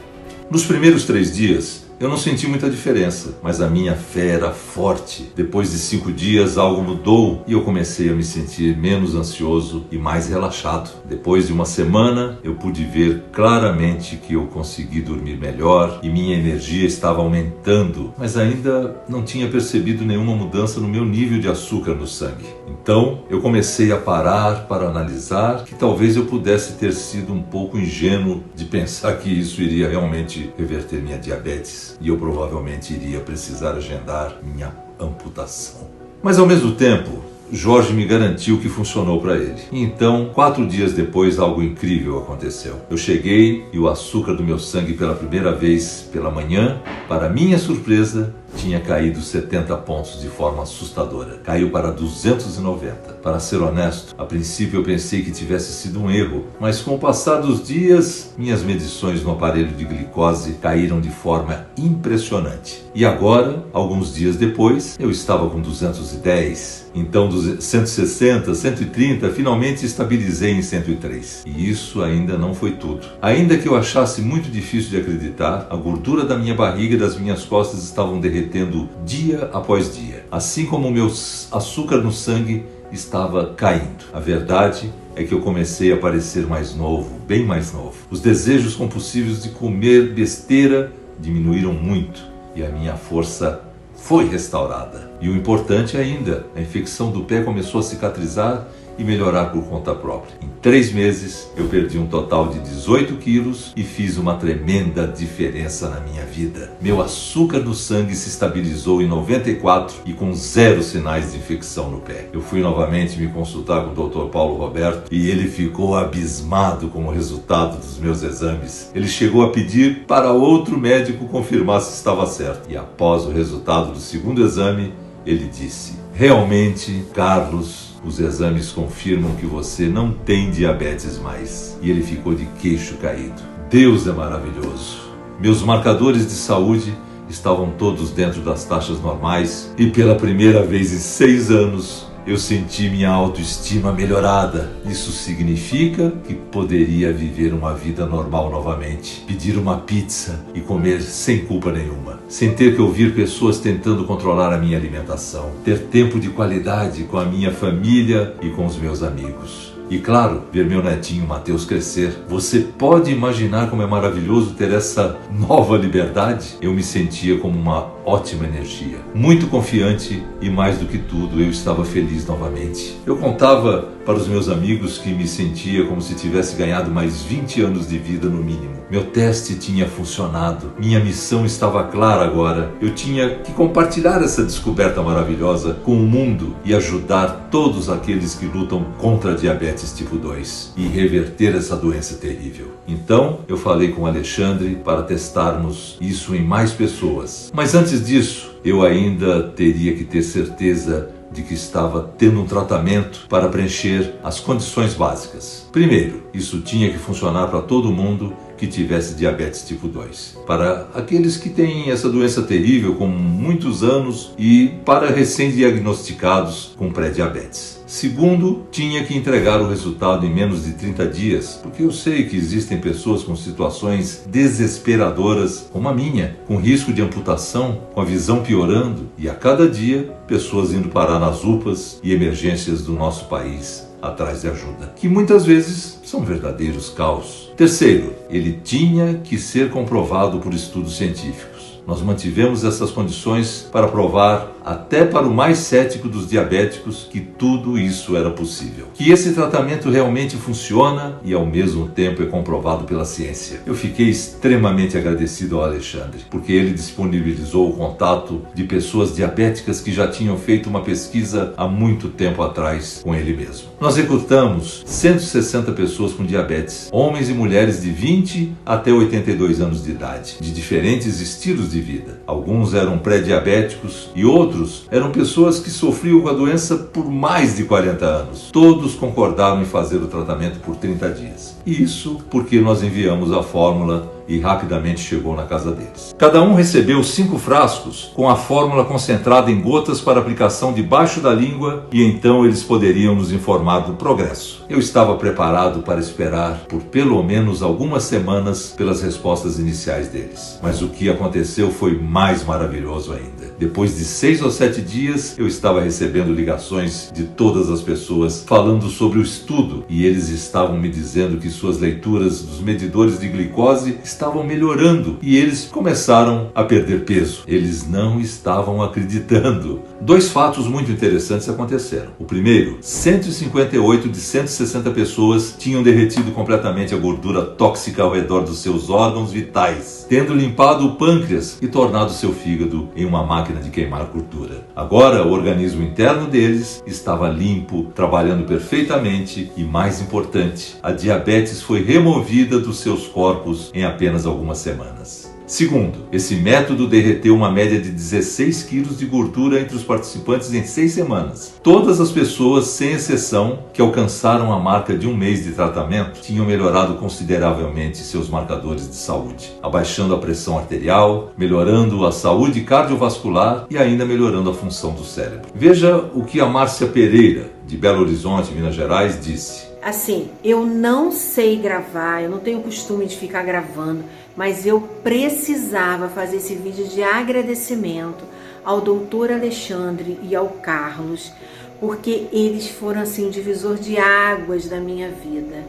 S1: Nos primeiros 3 dias, eu não senti muita diferença, mas a minha fé era forte. Depois de 5 dias, algo mudou e eu comecei a me sentir menos ansioso e mais relaxado. Depois de uma semana, eu pude ver claramente que eu consegui dormir melhor e minha energia estava aumentando, mas ainda não tinha percebido nenhuma mudança no meu nível de açúcar no sangue. Então, eu comecei a parar para analisar que talvez eu pudesse ter sido um pouco ingênuo de pensar que isso iria realmente reverter minha diabetes e eu provavelmente iria precisar agendar minha amputação. Mas ao mesmo tempo, Jorge me garantiu que funcionou para ele. E então, 4 dias depois, algo incrível aconteceu. Eu cheguei e o açúcar do meu sangue pela primeira vez pela manhã, para minha surpresa, tinha caído 70 pontos de forma assustadora. Caiu para 290. Para ser honesto, a princípio eu pensei que tivesse sido um erro, mas com o passar dos dias, minhas medições no aparelho de glicose caíram de forma impressionante. E agora, alguns dias depois, eu estava com 210. Então, 160, 130, finalmente estabilizei em 103. E isso ainda não foi tudo. Ainda que eu achasse muito difícil de acreditar, a gordura da minha barriga e das minhas costas estavam derretendo dia após dia, assim como o meu açúcar no sangue estava caindo. A verdade é que eu comecei a parecer mais novo, bem mais novo. Os desejos compulsivos de comer besteira diminuíram muito e a minha força foi restaurada. E o importante ainda, a infecção do pé começou a cicatrizar e melhorar por conta própria. Em 3 meses, eu perdi um total de 18 quilos e fiz uma tremenda diferença na minha vida. Meu açúcar no sangue se estabilizou em 94 e com 0 sinais de infecção no pé. Eu fui novamente me consultar com o Dr. Paulo Roberto e ele ficou abismado com o resultado dos meus exames. Ele chegou a pedir para outro médico confirmar se estava certo. E após o resultado do segundo exame, ele disse: "Realmente, Carlos, os exames confirmam que você não tem diabetes mais." E ele ficou de queixo caído. Deus é maravilhoso. Meus marcadores de saúde estavam todos dentro das taxas normais e pela primeira vez em 6 anos eu senti minha autoestima melhorada. Isso significa que poderia viver uma vida normal novamente, pedir uma pizza e comer sem culpa nenhuma, sem ter que ouvir pessoas tentando controlar a minha alimentação, ter tempo de qualidade com a minha família e com os meus amigos. E claro, ver meu netinho Matheus crescer. Você pode imaginar como é maravilhoso ter essa nova liberdade? Eu me sentia como uma ótima energia, muito confiante e mais do que tudo, eu estava feliz novamente. Eu contava para os meus amigos que me sentia como se tivesse ganhado mais 20 anos de vida no mínimo. Meu teste tinha funcionado, minha missão estava clara agora. Eu tinha que compartilhar essa descoberta maravilhosa com o mundo e ajudar todos aqueles que lutam contra a diabetes tipo 2 e reverter essa doença terrível. Então, eu falei com o Alexandre para testarmos isso em mais pessoas. Mas antes disso, eu ainda teria que ter certeza de que estava tendo um tratamento para preencher as condições básicas. Primeiro, isso tinha que funcionar para todo mundo que tivesse diabetes tipo 2. Para aqueles que têm essa doença terrível com muitos anos e para recém-diagnosticados com pré-diabetes. Segundo, tinha que entregar o resultado em menos de 30 dias, porque eu sei que existem pessoas com situações desesperadoras, como a minha, com risco de amputação, com a visão piorando, e a cada dia, pessoas indo parar nas UPAs e emergências do nosso país atrás de ajuda, que muitas vezes são verdadeiros caos. Terceiro, ele tinha que ser comprovado por estudos científicos. Nós mantivemos essas condições para provar, até para o mais cético dos diabéticos, que tudo isso era possível. Que esse tratamento realmente funciona e ao mesmo tempo é comprovado pela ciência. Eu fiquei extremamente agradecido ao Alexandre, porque ele disponibilizou o contato de pessoas diabéticas que já tinham feito uma pesquisa há muito tempo atrás com ele mesmo. Nós recrutamos 160 pessoas com diabetes, homens e mulheres de 20 até 82 anos de idade, de diferentes estilos de vida. Alguns eram pré-diabéticos e outros eram pessoas que sofriam com a doença por mais de 40 anos. Todos concordaram em fazer o tratamento por 30 dias. Isso porque nós enviamos a fórmula e rapidamente chegou na casa deles. Cada um recebeu 5 frascos com a fórmula concentrada em gotas para aplicação debaixo da língua e então eles poderiam nos informar do progresso. Eu estava preparado para esperar por pelo menos algumas semanas pelas respostas iniciais deles. Mas o que aconteceu foi mais maravilhoso ainda. Depois de 6 ou 7 dias, eu estava recebendo ligações de todas as pessoas falando sobre o estudo e eles estavam me dizendo que suas leituras dos medidores de glicose estavam melhorando e eles começaram a perder peso. Eles não estavam acreditando. 2 fatos muito interessantes aconteceram. O primeiro, 158 de 160 pessoas tinham derretido completamente a gordura tóxica ao redor dos seus órgãos vitais, tendo limpado o pâncreas e tornado seu fígado em uma máquina de queimar gordura. Agora, o organismo interno deles estava limpo, trabalhando perfeitamente e, mais importante, a diabetes foi removida dos seus corpos em apenas algumas semanas. Segundo, esse método derreteu uma média de 16 quilos de gordura entre os participantes em 6 semanas. Todas as pessoas, sem exceção, que alcançaram a marca de 1 mês de tratamento, tinham melhorado consideravelmente seus marcadores de saúde, abaixando a pressão arterial, melhorando a saúde cardiovascular e ainda melhorando a função do cérebro. Veja o que a Márcia Pereira, de Belo Horizonte, Minas Gerais, disse.
S5: Assim, eu não sei gravar, eu não tenho costume de ficar gravando, mas eu precisava fazer esse vídeo de agradecimento ao doutor Alexandre e ao Carlos, porque eles foram assim um divisor de águas da minha vida,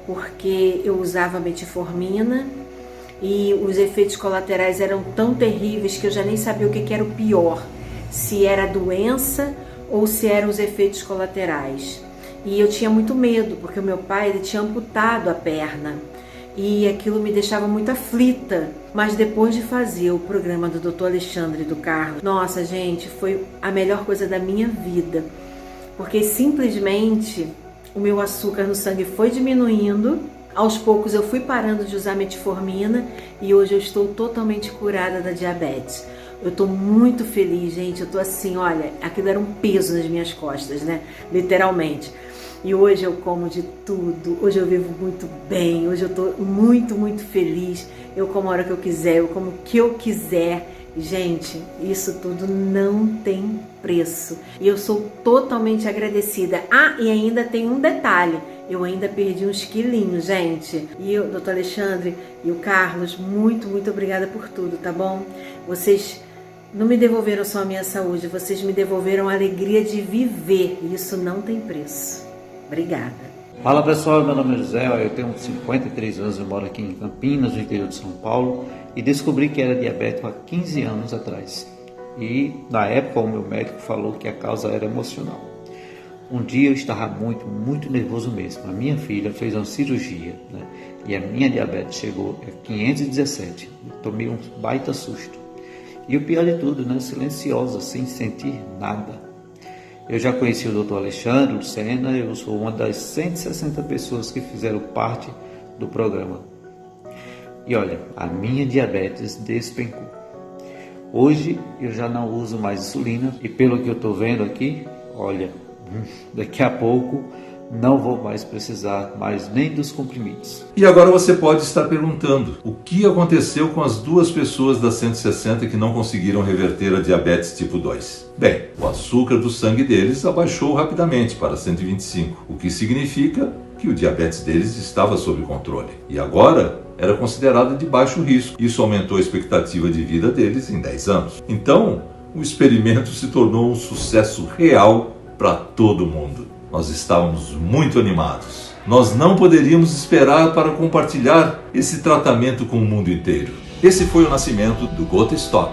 S5: porque eu usava metformina e os efeitos colaterais eram tão terríveis que eu já nem sabia o que era o pior, se era a doença ou se eram os efeitos colaterais. E eu tinha muito medo, porque o meu pai ele tinha amputado a perna e aquilo me deixava muito aflita. Mas depois de fazer o programa do Dr. Alexandre e do Carlos, nossa gente, foi a melhor coisa da minha vida, porque simplesmente o meu açúcar no sangue foi diminuindo. Aos poucos eu fui parando de usar metformina e hoje eu estou totalmente curada da diabetes. Eu tô muito feliz, gente. Eu tô assim, olha, aquilo era um peso nas minhas costas, né? Literalmente. E hoje eu como de tudo. Hoje eu vivo muito bem. Hoje eu tô muito, muito feliz. Eu como a hora que eu quiser, eu como o que eu quiser. Gente, isso tudo não tem preço. E eu sou totalmente agradecida. Ah, e ainda tem um detalhe. Eu ainda perdi uns quilinhos, gente. E o doutor Alexandre e o Carlos, muito, muito obrigada por tudo, tá bom? Vocês não me devolveram só a minha saúde, vocês me devolveram a alegria de viver. E isso não tem preço. Obrigada.
S6: Fala pessoal, meu nome é José, eu tenho 53 anos, eu moro aqui em Campinas, no interior de São Paulo, e descobri que era diabético há 15 anos atrás. E na época o meu médico falou que a causa era emocional. Um dia eu estava muito nervoso mesmo. A minha filha fez uma cirurgia, né? E a minha diabetes chegou a 517. Eu tomei um baita susto. E o pior de tudo, né? Silenciosa, sem sentir nada. Eu já conheci o Dr. Alexandre Lucena, eu sou uma das 160 pessoas que fizeram parte do programa. E olha, a minha diabetes despencou. Hoje eu já não uso mais insulina e pelo que eu estou vendo aqui, olha, daqui a pouco não vou mais precisar mais nem dos comprimidos.
S1: E agora você pode estar perguntando, o que aconteceu com as 2 pessoas das 160 que não conseguiram reverter a diabetes tipo 2? Bem, o açúcar do sangue deles abaixou rapidamente para 125, o que significa que o diabetes deles estava sob controle. E agora era considerado de baixo risco. Isso aumentou a expectativa de vida deles em 10 anos. Então, o experimento se tornou um sucesso real para todo mundo. Nós estávamos muito animados. Nós não poderíamos esperar para compartilhar esse tratamento com o mundo inteiro. Esse foi o nascimento do Gota Stop,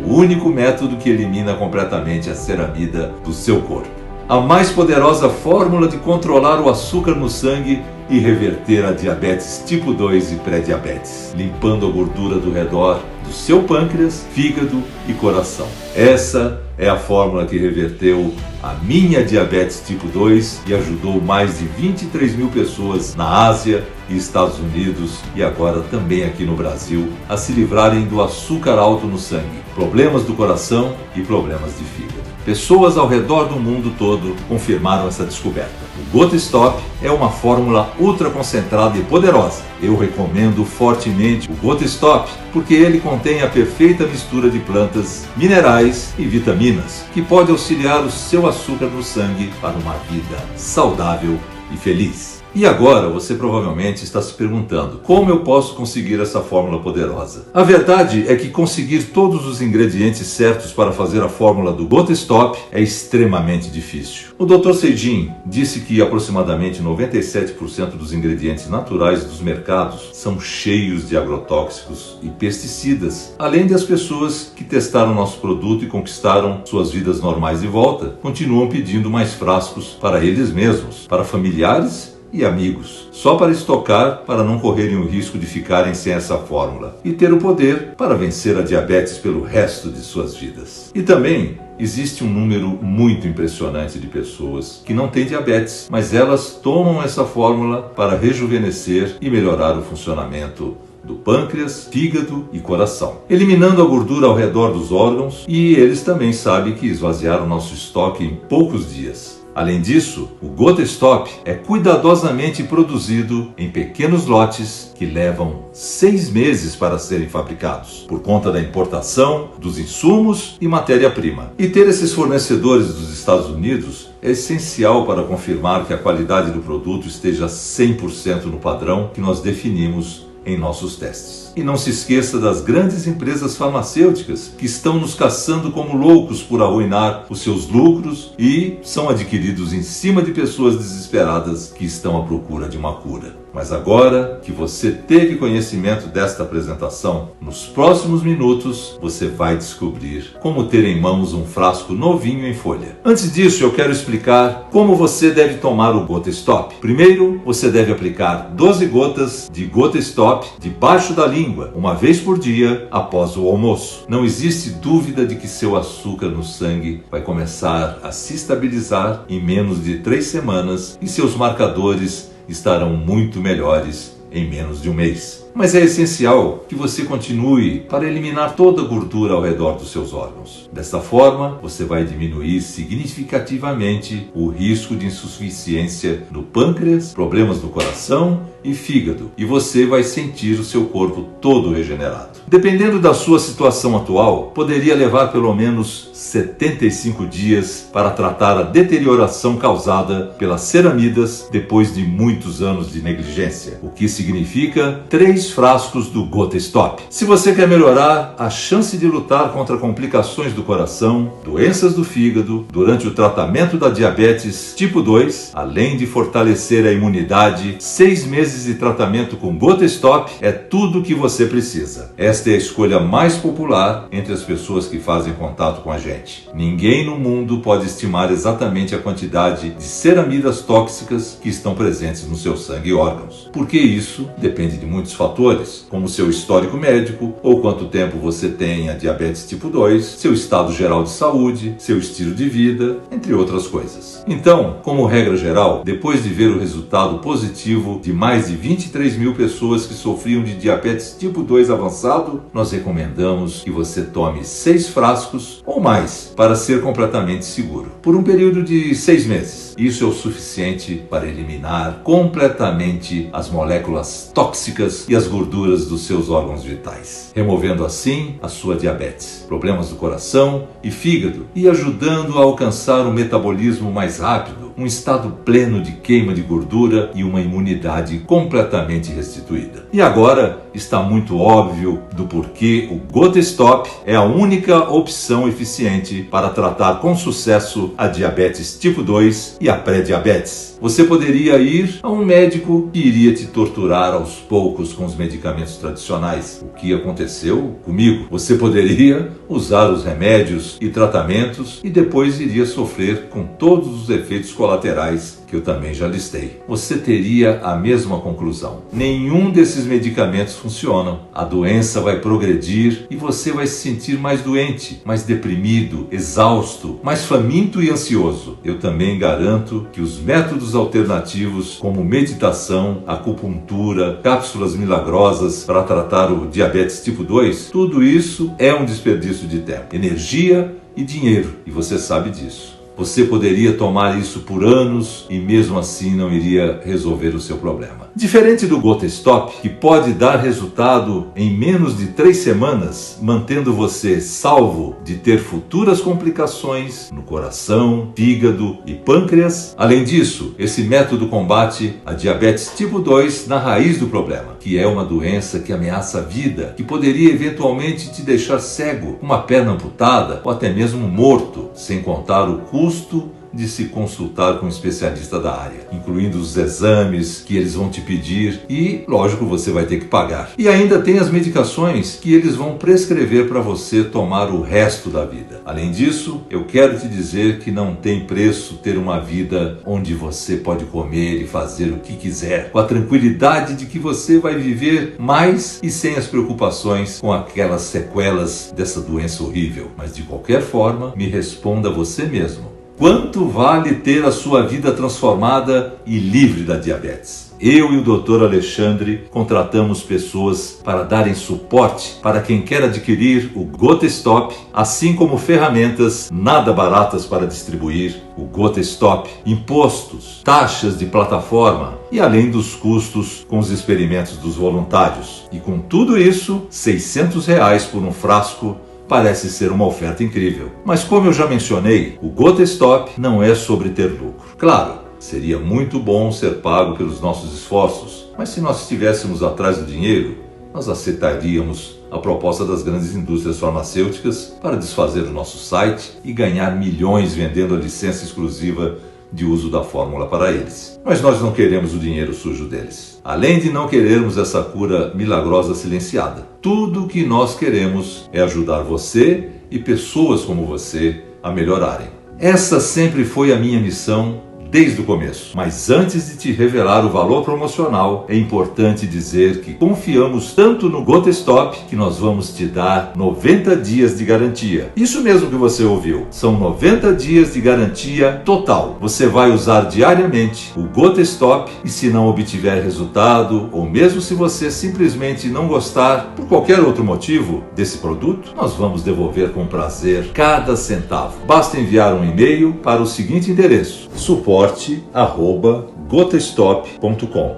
S1: o único método que elimina completamente a ceramida do seu corpo. A mais poderosa fórmula de controlar o açúcar no sangue e reverter a diabetes tipo 2 e pré-diabetes, limpando a gordura do redor do seu pâncreas, fígado e coração. Essa é a fórmula que reverteu a minha diabetes tipo 2 e ajudou mais de 23 mil pessoas na Ásia e Estados Unidos e agora também aqui no Brasil a se livrarem do açúcar alto no sangue, problemas do coração e problemas de fígado. Pessoas ao redor do mundo todo confirmaram essa descoberta. O Gota Stop é uma fórmula ultra concentrada e poderosa. Eu recomendo fortemente o Gota Stop porque ele contém a perfeita mistura de plantas, minerais e vitaminas que pode auxiliar o seu açúcar no sangue para uma vida saudável e feliz. E agora você provavelmente está se perguntando: como eu posso conseguir essa fórmula poderosa? A verdade é que conseguir todos os ingredientes certos para fazer a fórmula do Gota Stop é extremamente difícil. O Dr. Seijin disse que aproximadamente 97% dos ingredientes naturais dos mercados são cheios de agrotóxicos e pesticidas, além das pessoas que testaram nosso produto e conquistaram suas vidas normais de volta, continuam pedindo mais frascos para eles mesmos, para familiares e amigos, só para estocar, para não correrem o risco de ficarem sem essa fórmula e ter o poder para vencer a diabetes pelo resto de suas vidas. E também existe um número muito impressionante de pessoas que não têm diabetes, mas elas tomam essa fórmula para rejuvenescer e melhorar o funcionamento do pâncreas, fígado e coração, eliminando a gordura ao redor dos órgãos, e eles também sabem que esvaziaram nosso estoque em poucos dias. Além disso, o Gota Stop é cuidadosamente produzido em pequenos lotes que levam 6 meses para serem fabricados, por conta da importação dos insumos e matéria-prima. E ter esses fornecedores dos Estados Unidos é essencial para confirmar que a qualidade do produto esteja 100% no padrão que nós definimos em nossos testes. E não se esqueça das grandes empresas farmacêuticas que estão nos caçando como loucos por arruinar os seus lucros e são adquiridos em cima de pessoas desesperadas que estão à procura de uma cura. Mas agora que você teve conhecimento desta apresentação, nos próximos minutos você vai descobrir como ter em mãos um frasco novinho em folha. Antes disso, eu quero explicar como você deve tomar o Gota Stop. Primeiro, você deve aplicar 12 gotas de Gota Stop debaixo da língua, uma vez por dia após o almoço. Não existe dúvida de que seu açúcar no sangue vai começar a se estabilizar em menos de 3 semanas e seus marcadores estarão muito melhores em menos de um mês. Mas é essencial que você continue para eliminar toda a gordura ao redor dos seus órgãos. Desta forma, você vai diminuir significativamente o risco de insuficiência no pâncreas, problemas no coração e fígado, e você vai sentir o seu corpo todo regenerado. Dependendo da sua situação atual, poderia levar pelo menos 75 dias para tratar a deterioração causada pelas ceramidas depois de muitos anos de negligência, o que significa 3 frascos do Gota Stop. Se você quer melhorar a chance de lutar contra complicações do coração, doenças do fígado, durante o tratamento da diabetes tipo 2, além de fortalecer a imunidade, 6 meses de tratamento com Gota Stop é tudo o que você precisa. Esta é a escolha mais popular entre as pessoas que fazem contato com a gente. Ninguém no mundo pode estimar exatamente a quantidade de ceramidas tóxicas que estão presentes no seu sangue e órgãos, porque isso depende de muitos fatores, como seu histórico médico, ou quanto tempo você tem a diabetes tipo 2, seu estado geral de saúde, seu estilo de vida, entre outras coisas. Então, como regra geral, depois de ver o resultado positivo de mais de 23 mil pessoas que sofriam de diabetes tipo 2 avançado, nós recomendamos que você tome 6 frascos ou mais para ser completamente seguro, por um período de 6 meses. Isso é o suficiente para eliminar completamente as moléculas tóxicas e as gorduras dos seus órgãos vitais, removendo assim a sua diabetes, problemas do coração e fígado e ajudando a alcançar um metabolismo mais rápido, um estado pleno de queima de gordura e uma imunidade completamente restituída. E agora está muito óbvio do porquê o Gota Stop é a única opção eficiente para tratar com sucesso a diabetes tipo 2 e a pré-diabetes. Você poderia ir a um médico que iria te torturar aos poucos com os medicamentos tradicionais, o que aconteceu comigo. Você poderia usar os remédios e tratamentos e depois iria sofrer com todos os efeitos colaterais que eu também já listei. Você teria a mesma conclusão. Nenhum desses medicamentos funcionam. A doença vai progredir e você vai se sentir mais doente, mais deprimido, exausto, mais faminto e ansioso. Eu também garanto que os métodos alternativos, como meditação, acupuntura, cápsulas milagrosas para tratar o diabetes tipo 2, tudo isso é um desperdício de tempo, energia e dinheiro, e você sabe disso. Você poderia tomar isso por anos e mesmo assim não iria resolver o seu problema. Diferente do Gota Stop, que pode dar resultado em menos de 3 semanas, mantendo você salvo de ter futuras complicações no coração, fígado e pâncreas. Além disso, esse método combate a diabetes tipo 2 na raiz do problema, que é uma doença que ameaça a vida, que poderia eventualmente te deixar cego, com uma perna amputada ou até mesmo morto, sem contar o custo de se consultar com um especialista da área, incluindo os exames que eles vão te pedir e, lógico, você vai ter que pagar. E ainda tem as medicações que eles vão prescrever para você tomar o resto da vida. Além disso, eu quero te dizer que não tem preço ter uma vida onde você pode comer e fazer o que quiser, com a tranquilidade de que você vai viver mais e sem as preocupações com aquelas sequelas dessa doença horrível. Mas de qualquer forma, me responda você mesmo. Quanto vale ter a sua vida transformada e livre da diabetes? Eu e o Dr. Alexandre contratamos pessoas para darem suporte para quem quer adquirir o Gota Stop, assim como ferramentas nada baratas para distribuir o Gota Stop, impostos, taxas de plataforma e além dos custos com os experimentos dos voluntários. E com tudo isso, R$600 por um frasco parece ser uma oferta incrível. Mas como eu já mencionei, o Gota Stop não é sobre ter lucro. Claro, seria muito bom ser pago pelos nossos esforços, mas se nós estivéssemos atrás do dinheiro, nós aceitaríamos a proposta das grandes indústrias farmacêuticas para desfazer o nosso site e ganhar milhões vendendo a licença exclusiva de uso da fórmula para eles. Mas nós não queremos o dinheiro sujo deles. Além de não querermos essa cura milagrosa silenciada. Tudo o que nós queremos é ajudar você e pessoas como você a melhorarem. Essa sempre foi a minha missão desde o começo. Mas antes de te revelar o valor promocional, é importante dizer que confiamos tanto no Gota Stop que nós vamos te dar 90 dias de garantia. Isso mesmo que você ouviu. São 90 dias de garantia total. Você vai usar diariamente o Gota Stop e se não obtiver resultado, ou mesmo se você simplesmente não gostar por qualquer outro motivo desse produto, nós vamos devolver com prazer cada centavo. Basta enviar um e-mail para o seguinte endereço: suporte@gotastop.com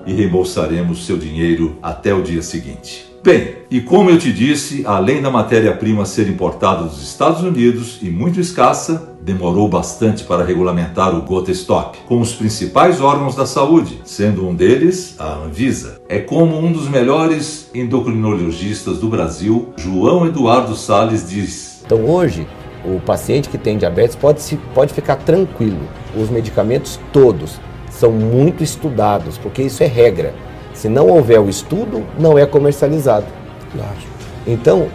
S1: e reembolsaremos seu dinheiro até o dia seguinte. Bem, e como eu te disse, além da matéria-prima ser importada dos Estados Unidos e muito escassa, demorou bastante para regulamentar o Gota Stop, com os principais órgãos da saúde, sendo um deles a Anvisa. É como um dos melhores endocrinologistas do Brasil, João Eduardo Salles, diz.
S7: Então hoje, o paciente que tem diabetes pode ficar tranquilo. Os medicamentos todos são muito estudados, porque isso é regra. Se não houver o estudo, não é comercializado. Claro. Então,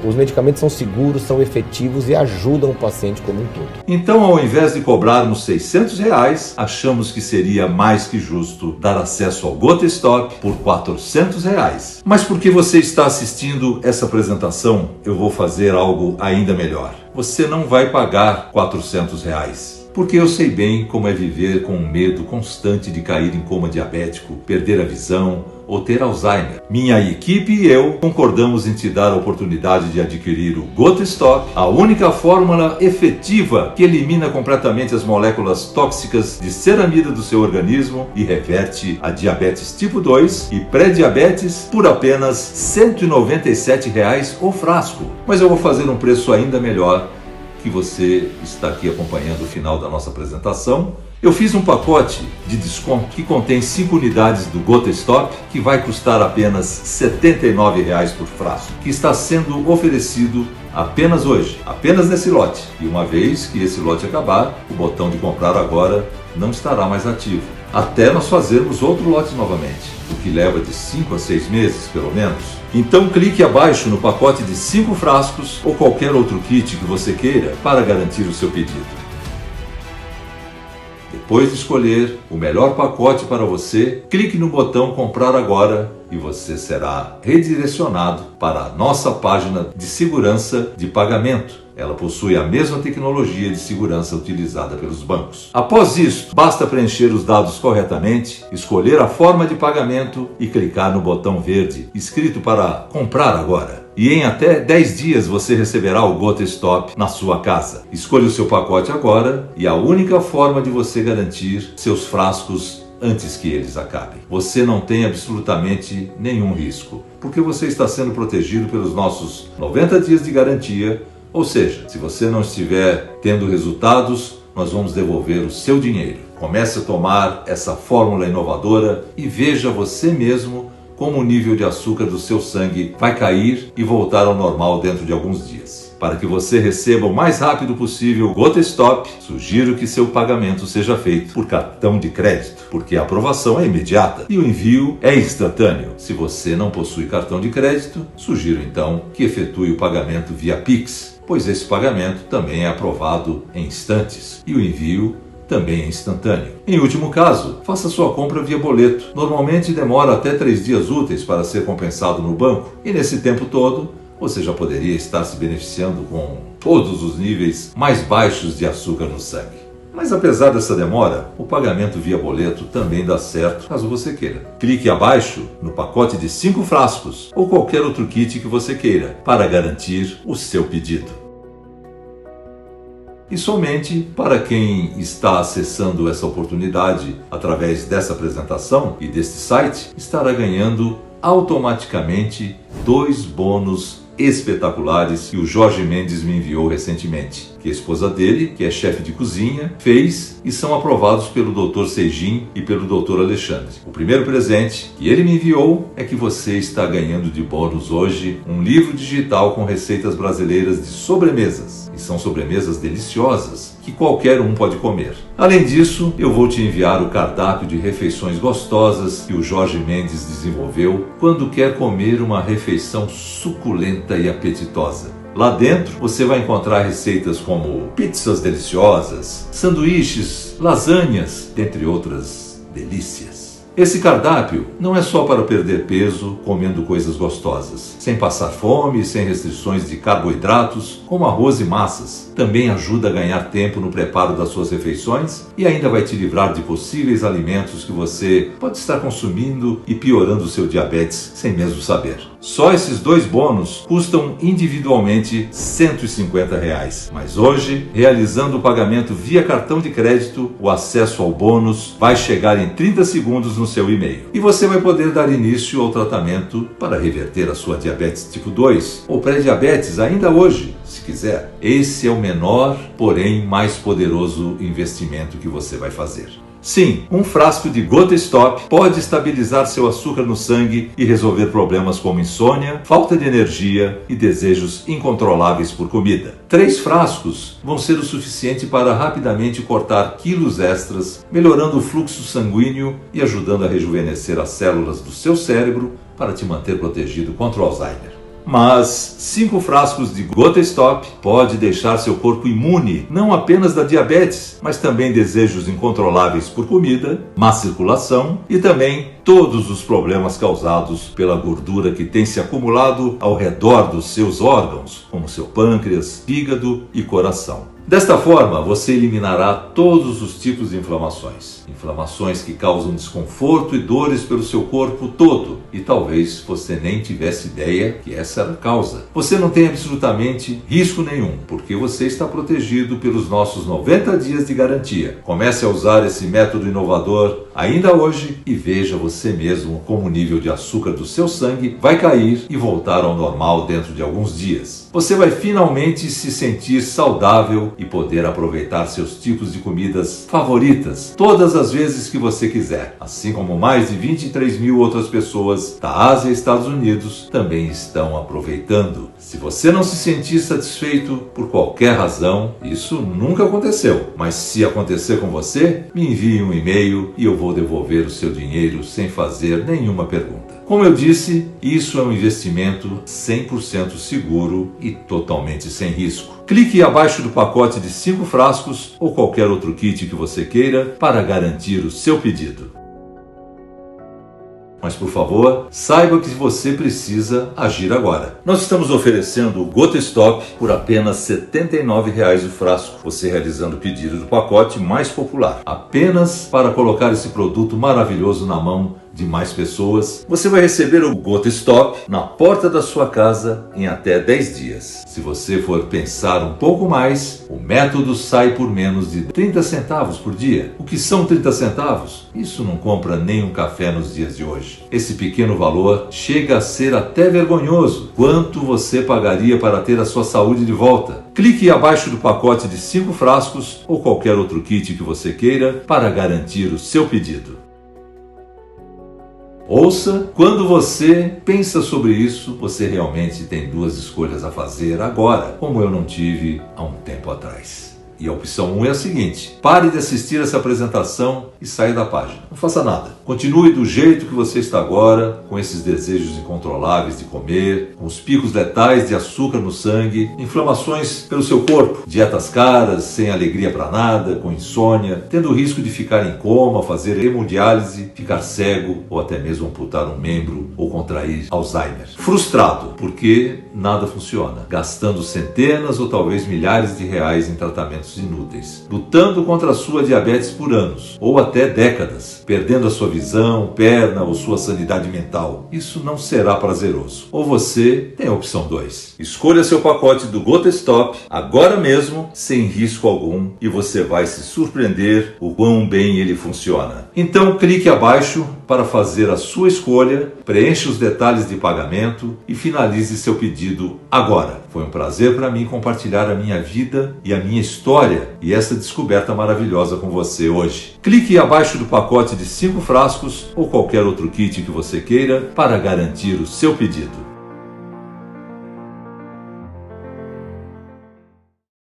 S7: os medicamentos são seguros, são efetivos e ajudam o paciente como um todo.
S1: Então, ao invés de cobrarmos R$600, achamos que seria mais que justo dar acesso ao Gota Stop por R$400. Mas porque você está assistindo essa apresentação, eu vou fazer algo ainda melhor. Você não vai pagar R$400. Porque eu sei bem como é viver com um medo constante de cair em coma diabético, perder a visão ou ter Alzheimer. Minha equipe e eu concordamos em te dar a oportunidade de adquirir o Gota Stop, a única fórmula efetiva que elimina completamente as moléculas tóxicas de ceramida do seu organismo e reverte a diabetes tipo 2 e pré-diabetes por apenas R$197 o frasco. Mas eu vou fazer um preço ainda melhor, que você está aqui acompanhando o final da nossa apresentação. Eu fiz um pacote de desconto que contém 5 unidades do Gota Stop, que vai custar apenas R$79 por frasco, que está sendo oferecido apenas hoje, apenas nesse lote. E uma vez que esse lote acabar, o botão de comprar agora não estará mais ativo, até nós fazermos outro lote novamente, o que leva de 5 a 6 meses, pelo menos. Então clique abaixo no pacote de 5 frascos ou qualquer outro kit que você queira para garantir o seu pedido. Depois de escolher o melhor pacote para você, clique no botão comprar agora e você será redirecionado para a nossa página de segurança de pagamento. Ela possui a mesma tecnologia de segurança utilizada pelos bancos. Após isso, basta preencher os dados corretamente, escolher a forma de pagamento e clicar no botão verde escrito para comprar agora. E em até 10 dias você receberá o Gota Stop na sua casa. Escolha o seu pacote agora e a única forma de você garantir seus frascos antes que eles acabem. Você não tem absolutamente nenhum risco, porque você está sendo protegido pelos nossos 90 dias de garantia. Ou seja, se você não estiver tendo resultados, nós vamos devolver o seu dinheiro. Comece a tomar essa fórmula inovadora e veja você mesmo como o nível de açúcar do seu sangue vai cair e voltar ao normal dentro de alguns dias. Para que você receba o mais rápido possível o Gota Stop, sugiro que seu pagamento seja feito por cartão de crédito, porque a aprovação é imediata e o envio é instantâneo. Se você não possui cartão de crédito, sugiro então que efetue o pagamento via Pix, pois esse pagamento também é aprovado em instantes e o envio também é instantâneo. Em último caso, faça sua compra via boleto. Normalmente demora até 3 dias úteis para ser compensado no banco e nesse tempo todo você já poderia estar se beneficiando com todos os níveis mais baixos de açúcar no sangue. Mas apesar dessa demora, o pagamento via boleto também dá certo caso você queira. Clique abaixo no pacote de 5 frascos ou qualquer outro kit que você queira para garantir o seu pedido. E somente para quem está acessando essa oportunidade através dessa apresentação e deste site, estará ganhando automaticamente 2 bônus espetaculares que o Jorge Mendes me enviou recentemente, que a esposa dele, que é chefe de cozinha, fez e são aprovados pelo Dr. Seijin e pelo Dr. Alexandre. O primeiro presente que ele me enviou é que você está ganhando de bônus hoje um livro digital com receitas brasileiras de sobremesas. E são sobremesas deliciosas que qualquer um pode comer. Além disso, eu vou te enviar o cardápio de refeições gostosas que o Jorge Mendes desenvolveu quando quer comer uma refeição suculenta e apetitosa. Lá dentro você vai encontrar receitas como pizzas deliciosas, sanduíches, lasanhas, entre outras delícias. Esse cardápio não é só para perder peso comendo coisas gostosas, sem passar fome e sem restrições de carboidratos, como arroz e massas. Também ajuda a ganhar tempo no preparo das suas refeições e ainda vai te livrar de possíveis alimentos que você pode estar consumindo e piorando o seu diabetes sem mesmo saber. Só esses 2 bônus custam individualmente R$ 150, mas hoje, realizando o pagamento via cartão de crédito, o acesso ao bônus vai chegar em 30 segundos no seu e-mail. E você vai poder dar início ao tratamento para reverter a sua diabetes tipo 2 ou pré-diabetes ainda hoje, se quiser. Esse é o menor, porém mais poderoso investimento que você vai fazer. Sim, um frasco de Gota Stop pode estabilizar seu açúcar no sangue e resolver problemas como insônia, falta de energia e desejos incontroláveis por comida. 3 frascos vão ser o suficiente para rapidamente cortar quilos extras, melhorando o fluxo sanguíneo e ajudando a rejuvenescer as células do seu cérebro para te manter protegido contra o Alzheimer. Mas 5 frascos de Gota Stop pode deixar seu corpo imune não apenas da diabetes, mas também desejos incontroláveis por comida, má circulação e também todos os problemas causados pela gordura que tem se acumulado ao redor dos seus órgãos, como seu pâncreas, fígado e coração. Desta forma, você eliminará todos os tipos de inflamações. Inflamações que causam desconforto e dores pelo seu corpo todo. E talvez você nem tivesse ideia que essa era a causa. Você não tem absolutamente risco nenhum, porque você está protegido pelos nossos 90 dias de garantia. Comece a usar esse método inovador ainda hoje e veja você mesmo como o nível de açúcar do seu sangue vai cair e voltar ao normal dentro de alguns dias. Você vai finalmente se sentir saudável e poder aproveitar seus tipos de comidas favoritas todas as vezes que você quiser, assim como mais de 23 mil outras pessoas da Ásia e Estados Unidos também estão aproveitando. Se você não se sentir satisfeito por qualquer razão, isso nunca aconteceu, mas se acontecer com você, me envie um e-mail e eu vou devolver o seu dinheiro sem fazer nenhuma pergunta. Como eu disse, isso é um investimento 100% seguro e totalmente sem risco. Clique abaixo do pacote de 5 frascos ou qualquer outro kit que você queira para garantir o seu pedido. Mas por favor, saiba que você precisa agir agora. Nós estamos oferecendo o Gota Stop por apenas R$ 79,00 o frasco, você realizando o pedido do pacote mais popular. Apenas para colocar esse produto maravilhoso na mão de mais pessoas, você vai receber o Gota Stop na porta da sua casa em até 10 dias. Se você for pensar um pouco mais, o método sai por menos de 30 centavos por dia. O que são 30 centavos? Isso não compra nem um café nos dias de hoje. Esse pequeno valor chega a ser até vergonhoso. Quanto você pagaria para ter a sua saúde de volta? Clique abaixo do pacote de 5 frascos ou qualquer outro kit que você queira para garantir o seu pedido. Ouça, quando você pensa sobre isso, você realmente tem 2 escolhas a fazer agora, como eu não tive há um tempo atrás. E a opção 1 é a seguinte: pare de assistir essa apresentação e saia da página. Não faça nada. Continue do jeito que você está agora, com esses desejos incontroláveis de comer, com os picos letais de açúcar no sangue, inflamações pelo seu corpo, dietas caras, sem alegria para nada, com insônia, tendo o risco de ficar em coma, fazer hemodiálise, ficar cego ou até mesmo amputar um membro ou contrair Alzheimer. Frustrado porque nada funciona, gastando centenas ou talvez milhares de reais em tratamentos inúteis, lutando contra a sua diabetes por anos ou até décadas, perdendo a sua visão, perna ou sua sanidade mental. Isso não será prazeroso. Ou você tem a opção 2. Escolha seu pacote do Gota Stop agora mesmo, sem risco algum, e você vai se surpreender o quão bem ele funciona. Então clique abaixo para fazer a sua escolha, preencha os detalhes de pagamento e finalize seu pedido agora. Foi um prazer para mim compartilhar a minha vida e a minha história e essa descoberta maravilhosa com você hoje. Clique abaixo do pacote de 5 frascos ou qualquer outro kit que você queira para garantir o seu pedido.